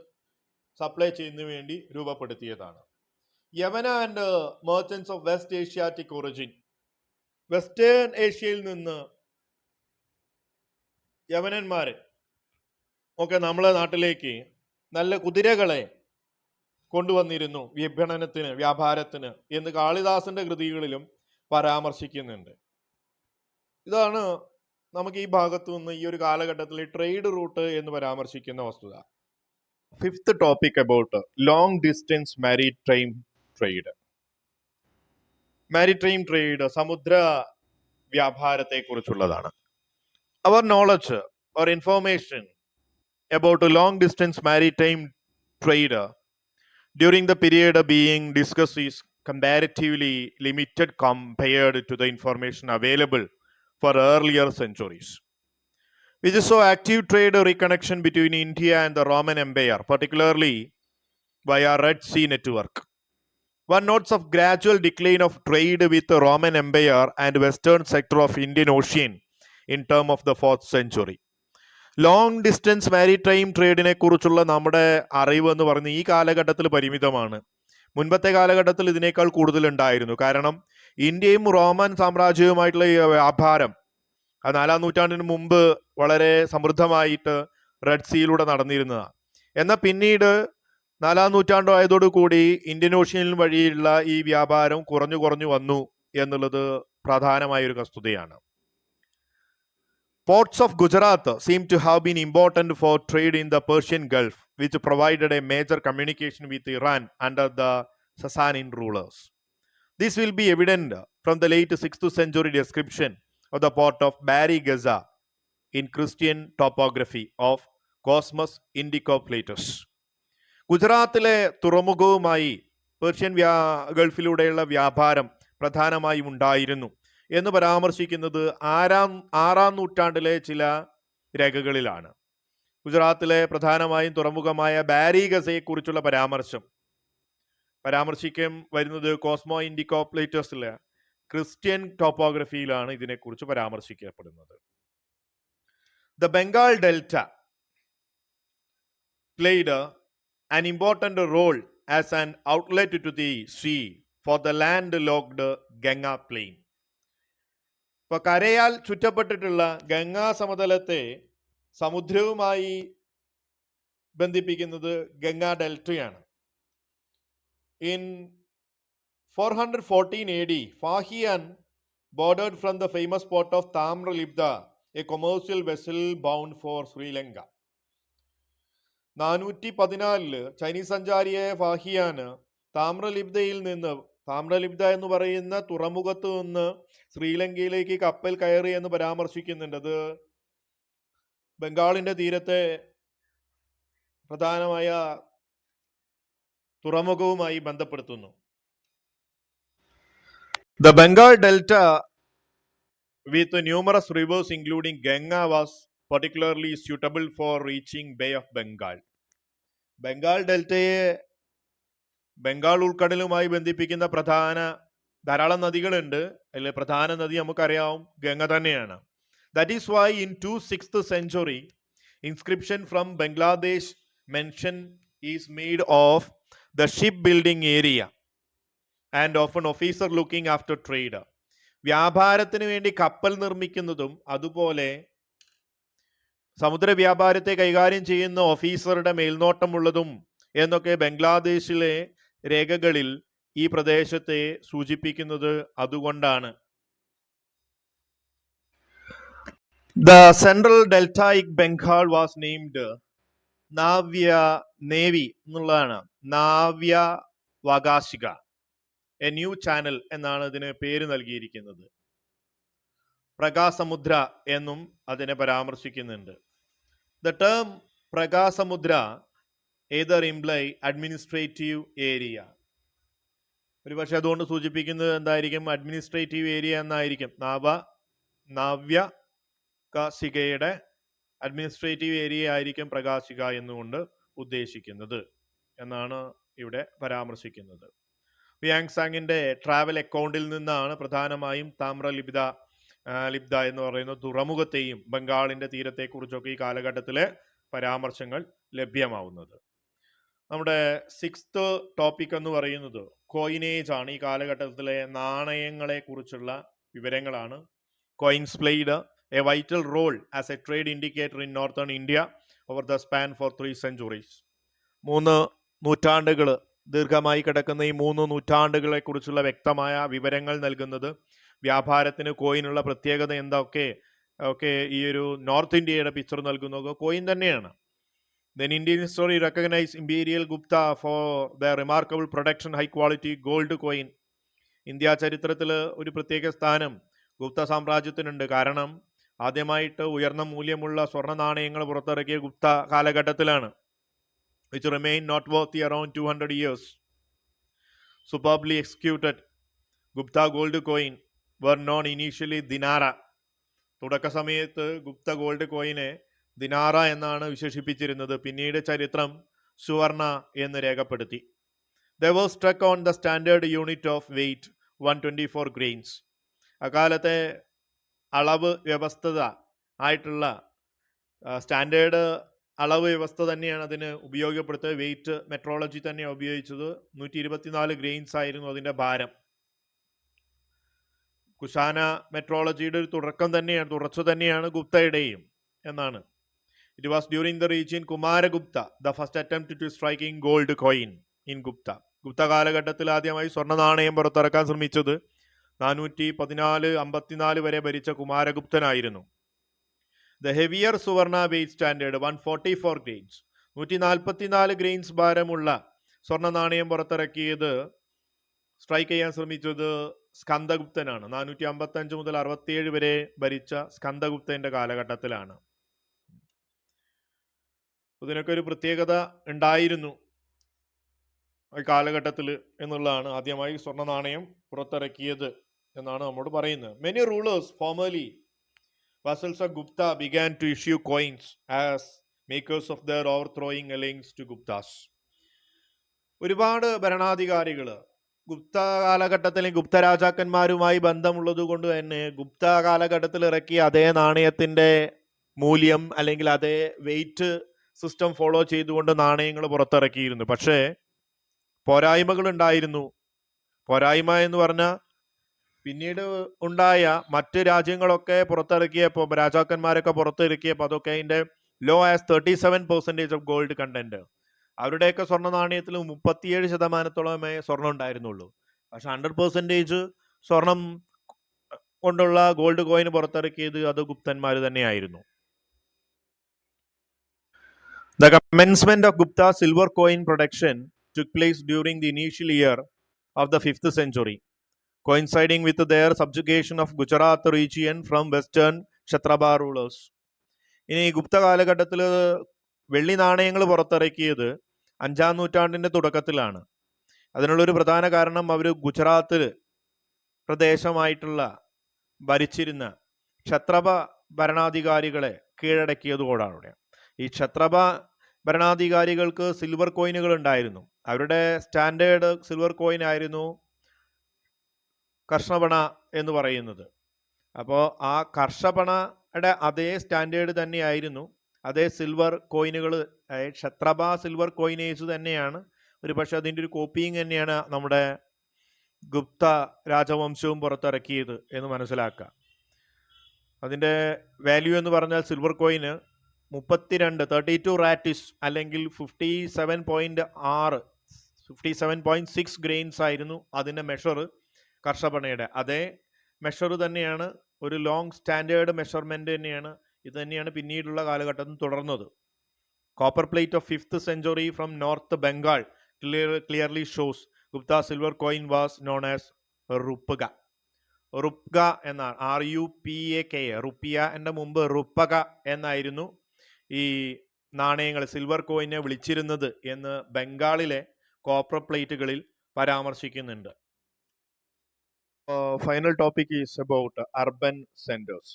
സപ്ലൈ ചെയ്യുന്നതിന് വേണ്ടി രൂപപ്പെടുത്തിയതാണ്. യവന and merchants of west Asiatic origin, western ഏഷ്യയിൽ നിന്ന് യവനന്മാര് ഒക്കെ നമ്മളെ നാട്ടിലേക്ക് നല്ല കുതിരകളെ കൊണ്ടുവന്നിരുന്നു വിപണനത്തിന്, വ്യാപാരത്തിന് എന്ന് കാളിദാസന്റെ കൃതികളിലും പരാമർശിക്കുന്നുണ്ട്. ഇതാണ് നമുക്ക് ഈ ഭാഗത്തു നിന്ന് ഈ ഒരു കാലഘട്ടത്തിൽ ട്രേഡ് റൂട്ട് എന്ന് പരാമർശിക്കുന്ന വസ്തുത. 5th topic about long distance maritime trade. Maritime trade സമുദ്ര വ്യാപാരത്തെ കുറിച്ചുള്ളതാണ്. Our knowledge or information about long distance maritime trade during the period being discussed is comparatively limited compared to the information available for earlier centuries, which is so active trade reconnection between India and the Roman Empire, particularly via Red Sea network. One notes of gradual decline of trade with the Roman Empire and western sector of Indian Ocean in term of the 4th century. Long distance maritime ട്രേഡിനെ കുറിച്ചുള്ള നമ്മുടെ അറിവ് എന്ന് പറയുന്നത് ഈ കാലഘട്ടത്തിൽ പരിമിതമാണ്. മുൻപത്തെ കാലഘട്ടത്തിൽ ഇതിനേക്കാൾ കൂടുതൽ ഉണ്ടായിരുന്നു. കാരണം ഇന്ത്യയും റോമൻ സാമ്രാജ്യവുമായിട്ടുള്ള ഈ വ്യാപാരം 4-ാം നൂറ്റാണ്ടിന് മുമ്പ് വളരെ സമൃദ്ധമായിട്ട് റെഡ് സീയിലൂടെ നടന്നിരുന്നതാണ്. എന്നാൽ പിന്നീട് 4-ാം നൂറ്റാണ്ടായതോടുകൂടി ഇന്ത്യൻ ഓഷ്യൻ വഴിയുള്ള ഈ വ്യാപാരം കുറഞ്ഞു വന്നു എന്നുള്ളത് പ്രധാനമായ ഒരു വസ്തുതയാണ്. Ports of Gujarat seem to have been important for trade in the Persian Gulf, which provided a major communication with Iran under the Sassanid rulers. This will be evident from the late 6th century description of the port of Bari Gaza in Christian topography of Cosmos Indicoplatus. ഗുജറാത്തിലെ തുറമുഖവുമായി Persian ഗൾഫിലൂടെയുള്ള വ്യാപാരം പ്രധാനമായും ഉണ്ടായിരുന്നു എന്ന് പരാമർശിക്കുന്നത് 6-ാം നൂറ്റാണ്ടിലെ ചില രേഖകളിലാണ്. ഗുജറാത്തിലെ പ്രധാനമായും തുറമുഖമായ ബാരി ഗസയെക്കുറിച്ചുള്ള പരാമർശിക്കാൻ വരുന്നത് കോസ്മോ ഇൻഡിക്കോപ്ലേറ്റേഴ്സിലെ ക്രിസ്ത്യൻ ടോപ്പോഗ്രഫിയിലാണ് ഇതിനെക്കുറിച്ച് പരാമർശിക്കപ്പെടുന്നത്. The Bengal delta played an important role as an outlet to the sea for the landlocked Ganga plain. ഇപ്പൊ കരയാൽ ചുറ്റപ്പെട്ടിട്ടുള്ള ഗംഗാ സമതലത്തെ സമുദ്രവുമായി ബന്ധിപ്പിക്കുന്നത് ഗംഗാ ഡെൽറ്റയാണ്. In 414 AD, Fahian boarded from the famous port of Tamralipta, a commercial vessel bound for Sri Lanka. 414 Chinese സഞ്ചാരിയായ ഫാഹിയാന് Tamralipta എന്ന് പറയുന്ന തുറമുഖത്ത് നിന്ന് ശ്രീലങ്കയിലേക്ക് കപ്പൽ കയറി എന്ന് പരാമർശിക്കുന്നുണ്ട്. അത് ബംഗാളിന്റെ തീരത്തെ പ്രധാനമായ തുറമുഖവുമായി ബന്ധപ്പെടുത്തുന്നു. The Bengal Delta with numerous rivers including Ganga was particularly suitable for reaching Bay of Bengal. Bengal ഡെൽറ്റയെ Bengal ഉൾക്കടലുമായി ബന്ധിപ്പിക്കുന്ന ധാരാളം നദികളുണ്ട്. അതിൽ പ്രധാന നദി നമുക്കറിയാം ഗംഗ തന്നെയാണ്. That is why in 6th century inscription from Bangladesh mention is made of the shipbuilding area and of an officer looking after trade. വ്യാപാരത്തിന് വേണ്ടി കപ്പൽ നിർമ്മിക്കുന്നതും അതുപോലെ സമുദ്ര വ്യാപാരത്തെ കൈകാര്യം ചെയ്യുന്ന ഓഫീസറുടെ മേൽനോട്ടമുള്ളതും എന്നൊക്കെ ബംഗ്ലാദേശിലെ രേഖകളിൽ ഈ പ്രദേശത്തെ സൂചിപ്പിക്കുന്നത് അതുകൊണ്ടാണ്. The Central Deltaic Bengal was named Navya Navy എന്നുള്ളതാണ്. നാവ്യ വകാശിക, എ ന്യൂ ചാനൽ എന്നാണ് ഇതിന് പേര് നൽകിയിരിക്കുന്നത്. പ്രകാശമുദ്ര എന്നും അതിനെ പരാമർശിക്കുന്നുണ്ട്. The term പ്രകാശമുദ്ര either imply administrative area. ഒരുപക്ഷെ അതുകൊണ്ട് സൂചിപ്പിക്കുന്നത് എന്തായിരിക്കും? അഡ്മിനിസ്ട്രേറ്റീവ് ഏരിയ എന്നായിരിക്കും. നാവ്യ കാശികയുടെ അഡ്മിനിസ്ട്രേറ്റീവ് ഏരിയ ആയിരിക്കും പ്രകാശിക എന്നുകൊണ്ട് ഉദ്ദേശിക്കുന്നത് എന്നാണ് ഇവിടെ പരാമർശിക്കുന്നത്. വ്യാങ്സാങ്ങിന്റെ ട്രാവൽ അക്കൗണ്ടിൽ നിന്നാണ് പ്രധാനമായും താമ്രലിപ്ത എന്ന് പറയുന്ന തുറമുഖത്തെയും ബംഗാളിന്റെ തീരത്തെക്കുറിച്ചൊക്കെ ഈ കാലഘട്ടത്തിലെ പരാമർശങ്ങൾ ലഭ്യമാവുന്നത്. നമ്മുടെ 6th ടോപ്പിക് എന്ന് പറയുന്നത് കോയിനേജ് ആണ്. ഈ കാലഘട്ടത്തിലെ നാണയങ്ങളെ കുറിച്ചുള്ള വിവരങ്ങളാണ്. Coins played a vital role as a trade indicator in northern India over the span for 3 centuries. 3 നൂറ്റാണ്ടുകൾ ദീർഘമായി കിടക്കുന്ന ഈ 3 നൂറ്റാണ്ടുകളെ കുറിച്ചുള്ള വ്യക്തമായ വിവരങ്ങൾ നൽകുന്നത് വ്യാപാരത്തിന് കോയിനുള്ള പ്രത്യേകത എന്തൊക്കെ ഈ ഒരു നോർത്ത് ഇന്ത്യയുടെ പിക്ചർ നൽകുന്നത് കോയിൻ തന്നെയാണ്. Then Indian history recognized Imperial Gupta for their remarkable production high quality gold coin. India ചരിത്രത്തിൽ ഒരു പ്രത്യേക സ്ഥാനം ഗുപ്ത സാമ്രാജ്യത്തിനുണ്ട്. കാരണം ആദ്യമായിട്ട് ഉയർന്ന മൂല്യമുള്ള സ്വർണ്ണ നാണയങ്ങൾ പുറത്തിറക്കിയ ഗുപ്ത കാലഘട്ടത്തിലാണ്. which remain noteworthy around 200 years. Superbly executed Gupta gold coin were known initially dinara. തുടക്ക സമയത്ത് ഗുപ്ത ഗോൾഡ് കോയിനെ ദിനാറ എന്നാണ് വിശേഷിപ്പിച്ചിരുന്നത്. പിന്നീട് ചരിത്രം സുവർണ എന്ന് രേഖപ്പെടുത്തി. They were struck on the standard unit of weight 124 grains. അക്കാലത്തെ അളവ് വ്യവസ്ഥത ആയിട്ടുള്ള സ്റ്റാൻഡേർഡ് അളവ് വ്യവസ്ഥ തന്നെയാണ് അതിന് ഉപയോഗപ്പെടുത്തുക. വെയിറ്റ് മെട്രോളജി തന്നെയാണ് ഉപയോഗിച്ചത്. 124 ഗ്രെയിൻസ് ആയിരുന്നു അതിൻ്റെ ഭാരം. കുശാന മെട്രോളജിയുടെ ഒരു തുടർച്ച തന്നെയാണ് ഗുപ്തയുടെയും എന്നാണ്. It was during the region Kumaragupta the first attempt to striking gold coin in Gupta. Gupta കാലഘട്ടത്തിൽ ആദ്യമായി സ്വർണ്ണ നാണയം പുറത്തിറക്കാൻ ശ്രമിച്ചത് 454 വരെ ഭരിച്ച കുമാരഗുപ്തനായിരുന്നു. The heavier suvarna weight standard 144 grains, 144 grains ഭാരമുള്ള സ്വർണ്ണ നാണയം പുറത്തിറക്കിയത്, സ്ട്രൈക്ക് ചെയ്യാൻ ശ്രമിച്ചത് സ്കന്ദഗുപ്തനാണ്. 455 മുതൽ 67 വരെ ഭരിച്ച സ്കന്ദഗുപ്തന്റെ കാലഘട്ടത്തിലാണ്. ഇതിനൊക്കെ ഒരു പ്രത്യേകത ഉണ്ടായിരുന്നു ഈ കാലഘട്ടത്തിൽ എന്നുള്ളതാണ്. ആദ്യമായി സ്വർണ്ണ നാണയം പുറത്തിറക്കിയത് എന്നാണ് നമ്മോട് പറയുന്നത്. Many rulers formerly vassals of Gupta began to issue coins as makers of their overthrowing links to Guptas. ഒരുപാട് ഭരണാധികാരികൾ ഗുപ്ത കാലഘട്ടത്തിലെ ഗുപ്ത രാജാക്കന്മാരുമായി ബന്ധമുള്ളത് കൊണ്ട് തന്നെ ഗുപ്ത കാലഘട്ടത്തിൽ ഇറക്കിയ അതേ നാണയത്തിന്റെ മൂല്യം അല്ലെങ്കിൽ അതേ വെയിറ്റ് സിസ്റ്റം ഫോളോ ചെയ്തുകൊണ്ട് നാണയങ്ങൾ പുറത്തിറക്കിയിരുന്നു. പക്ഷേ പോരായ്മകൾ ഉണ്ടായിരുന്നു. പോരായ്മ എന്ന് പറഞ്ഞാൽ പിന്നീട് ഉണ്ടായ മറ്റ് രാജ്യങ്ങളൊക്കെ പുറത്തിറക്കിയപ്പോൾ, രാജാക്കന്മാരൊക്കെ പുറത്തിറക്കിയപ്പോൾ അതൊക്കെ അതിൻ്റെ low as 37% of gold content. അവരുടെയൊക്കെ സ്വർണ്ണ നാണയത്തിൽ 37% സ്വർണ്ണം ഉണ്ടായിരുന്നുള്ളൂ. പക്ഷെ 100% സ്വർണം കൊണ്ടുള്ള ഗോൾഡ് കോയിൻ പുറത്തിറക്കിയത് അത് ഗുപ്തന്മാർ തന്നെയായിരുന്നു. The commencement of Gupta silver coin production took place during the initial year of the 5th century, coinciding with their subjugation of Gujarat region from western Kshatrapa rulers. ഇനി ഗുപ്ത കാലഘട്ടത്തിൽ വെള്ളി നാണയങ്ങൾ പുറത്തിറക്കിയത് 5ാം നൂറ്റാണ്ടിന്റെ തുടക്കത്തിലാണ്. അതിനുള്ളൊരു പ്രധാന കാരണം അവർ ഗുജറാത്ത് പ്രദേശമായിട്ടുള്ള ഭരിച്ചിരുന്ന ക്ഷത്രപ ഭരണാധികാരികളെ കീഴടക്കിയതോടാണ്. ഈ ക്ഷത്രപ ഭരണാധികാരികൾക്ക് സിൽവർ കോയിനുകൾ ഉണ്ടായിരുന്നു. അവരുടെ സ്റ്റാൻഡേർഡ് സിൽവർ കോയിൻ ആയിരുന്നു കർഷപണ എന്ന് പറയുന്നത്. അപ്പോൾ ആ കർഷപണയുടെ അതേ സ്റ്റാൻഡേർഡ് തന്നെയായിരുന്നു, അതേ സിൽവർ കോയിനുകൾ, ക്ഷത്രപ സിൽവർ കോയിനേജ് തന്നെയാണ്. ഒരു പക്ഷെ അതിൻ്റെ ഒരു കോപ്പിങ് തന്നെയാണ് നമ്മുടെ ഗുപ്ത രാജവംശവും പുറത്തിറക്കിയത് എന്ന് മനസ്സിലാക്കുക. അതിൻ്റെ വാല്യൂ എന്ന് പറഞ്ഞാൽ സിൽവർ കോയിന് 32 റാറ്റിസ് അല്ലെങ്കിൽ 57.6 ഗ്രെയിൻസ് ആയിരുന്നു അതിൻ്റെ മെഷർ. കർഷപണയുടെ അതേ മെഷർ തന്നെയാണ്, ഒരു ലോങ് സ്റ്റാൻഡേർഡ് മെഷർമെന്റ് തന്നെയാണ്. ഇത് തന്നെയാണ് പിന്നീടുള്ള കാലഘട്ടത്തിൽ തുടർന്നത്. Copper plate of 5th century from north Bengal clearly shows Gupta silver coin was known as rupaka. Rupak എന്നാണ്, RUPAK, റുപ്പിയ എൻ്റെ മുമ്പ് റുപ്പക എന്നായിരുന്നു ഈ നാണയങ്ങൾ സിൽവർ കോയിനെ വിളിച്ചിരുന്നത് എന്ന് ബംഗാളിലെ കോപ്പർ പ്ലേറ്റുകളിൽ പരാമർശിക്കുന്നുണ്ട്. Final topic is about urban centers.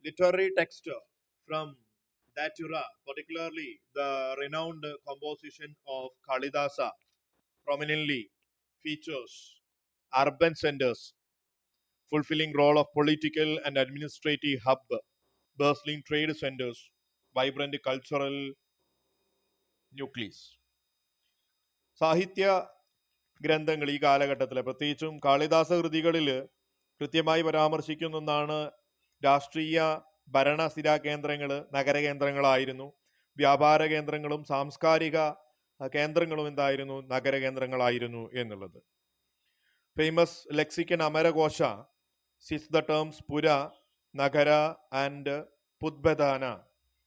Literary text from that era, particularly the renowned composition of Kalidasa, prominently features urban centers fulfilling role of political and administrative hub, bustling trade centers, vibrant cultural nucleus. സാഹിത്യ ഗ്രന്ഥങ്ങൾ ഈ കാലഘട്ടത്തിൽ പ്രത്യേകിച്ചും കാളിദാസ കൃതികളിൽ കൃത്യമായി പരാമർശിക്കുന്ന ഒന്നാണ് രാഷ്ട്രീയ ഭരണസ്ഥിരാ കേന്ദ്രങ്ങൾ നഗരകേന്ദ്രങ്ങളായിരുന്നു. വ്യാപാര കേന്ദ്രങ്ങളും സാംസ്കാരിക കേന്ദ്രങ്ങളും എന്തായിരുന്നു? നഗരകേന്ദ്രങ്ങളായിരുന്നു എന്നുള്ളത്. Famous lexicon Amarakosha says the terms pura, nagara and പുദ്ബദാന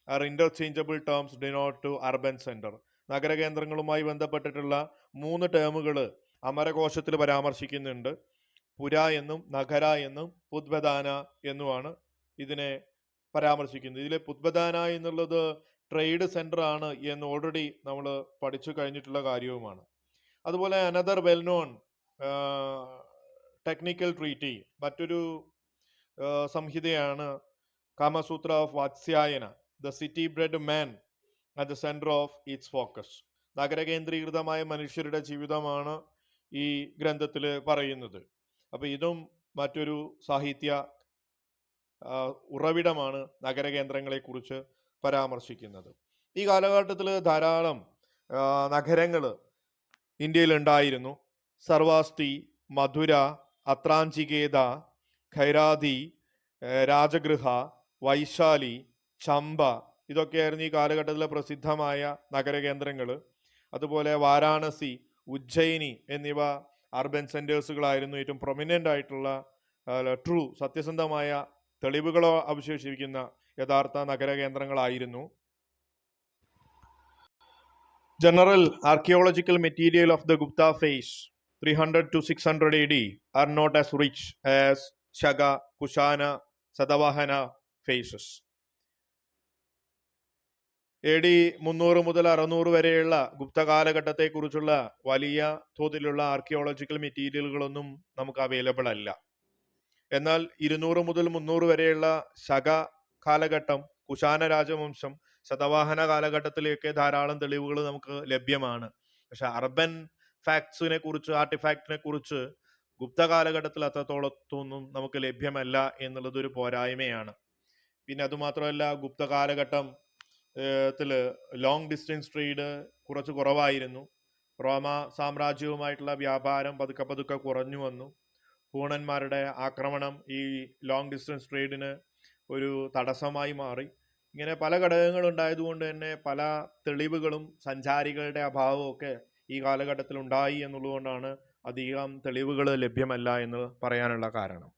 are interchangeable terms denote to urban center. നഗരകേന്ദ്രങ്ങളുമായി ബന്ധപ്പെട്ടിട്ടുള്ള 3 ടേമുകൾ അമരകോശത്തിൽ പരാമർശിക്കുന്നുണ്ട്. പുര എന്നും നഗര എന്നും പുദ്ബദാന എന്നുമാണ് ഇതിനെ പരാമർശിക്കുന്നത്. ഇതിലെ പുദ്ബദാന എന്നുള്ളത് ട്രേഡ് സെന്റർ ആണ് എന്ന് ഓൾറെഡി നമ്മൾ പഠിച്ചു കഴിഞ്ഞിട്ടുള്ള കാര്യവുമാണ്. അതുപോലെ another well known technical treaty, മറ്റൊരു സംഹിതയാണ് Kamasutra of Vatsyayana, the city bred man at the center of its focus. നഗരകേന്ദ്രീകൃതമായ മനുഷ്യരുടെ ജീവിതമാണ് ഈ ഗ്രന്ഥത്തിൽ പറയുന്നത്. അപ്പോൾ ഇതും മറ്റൊരു സാഹിത്യ ഉറവിടമാണ് നഗരകേന്ദ്രങ്ങളെക്കുറിച്ച് പരാമർശിക്കുന്നത്. ഈ കാലഘട്ടത്തിൽ ധാരാളം നഗരങ്ങൾ ഇന്ത്യയിൽ ഉണ്ടായിരുന്നു. സർവാസ്തി, മധുര, അത്രാഞ്ചികേത, ഖൈരാതി, രാജഗൃഹ, വൈശാലി, ചമ്പ ഇതൊക്കെയായിരുന്നു ഈ കാലഘട്ടത്തിലെ പ്രസിദ്ധമായ നഗരകേന്ദ്രങ്ങൾ. അതുപോലെ വാരാണസി, ഉജ്ജയിനി എന്നിവ അർബൻ സെൻറ്റേഴ്സുകളായിരുന്നു. ഏറ്റവും പ്രൊമിനൻ്റ് ആയിട്ടുള്ള സത്യസന്ധമായ തെളിവുകളോ അവശേഷിപ്പിക്കുന്ന യഥാർത്ഥ നഗരകേന്ദ്രങ്ങളായിരുന്നു. General archaeological material of the Gupta phase 300 to 600 AD are not as rich as Shaka, Kushana, Satavahana phases. AD 300 മുതൽ 600 വരെയുള്ള ഗുപ്ത കാലഘട്ടത്തെക്കുറിച്ചുള്ള വലിയ തോതിലുള്ള ആർക്കിയോളജിക്കൽ മെറ്റീരിയലുകളൊന്നും നമുക്ക് അവൈലബിൾ അല്ല. എന്നാൽ 200 മുതൽ 300 വരെയുള്ള ശക കാലഘട്ടം, കുശാന രാജവംശം, ശതവാഹന കാലഘട്ടത്തിലേക്ക് ധാരാളം തെളിവുകൾ നമുക്ക് ലഭ്യമാണ്. പക്ഷെ അർബൻ ഫാക്ട്സിനെ കുറിച്ച്, ആർട്ടിഫാക്റ്റിനെ കുറിച്ച് ഗുപ്ത കാലഘട്ടത്തിൽ അത്രത്തോളത്തൊന്നും നമുക്ക് ലഭ്യമല്ല എന്നുള്ളത് ഒരു പോരായ്മയാണ്. പിന്നെ അതുമാത്രമല്ല, ഗുപ്ത കാലഘട്ടം ലോങ് ഡിസ്റ്റൻസ് ട്രേഡ് കുറച്ച് കുറവായിരുന്നു. റോമ സാമ്രാജ്യവുമായിട്ടുള്ള വ്യാപാരം പതുക്കെ പതുക്കെ കുറഞ്ഞു വന്നു. ഹൂണന്മാരുടെ ആക്രമണം ഈ ലോങ് ഡിസ്റ്റൻസ് ട്രേഡിന് ഒരു തടസ്സമായി മാറി. ഇങ്ങനെ പല ഘടകങ്ങൾ ഉണ്ടായതുകൊണ്ട് തന്നെ പല തെളിവുകളും സഞ്ചാരികളുടെ അഭാവവും ഒക്കെ ഈ കാലഘട്ടത്തിൽ ഉണ്ടായി എന്നുള്ളതുകൊണ്ടാണ് അധികം തെളിവുകൾ ലഭ്യമല്ല എന്ന് പറയാനുള്ള കാരണം.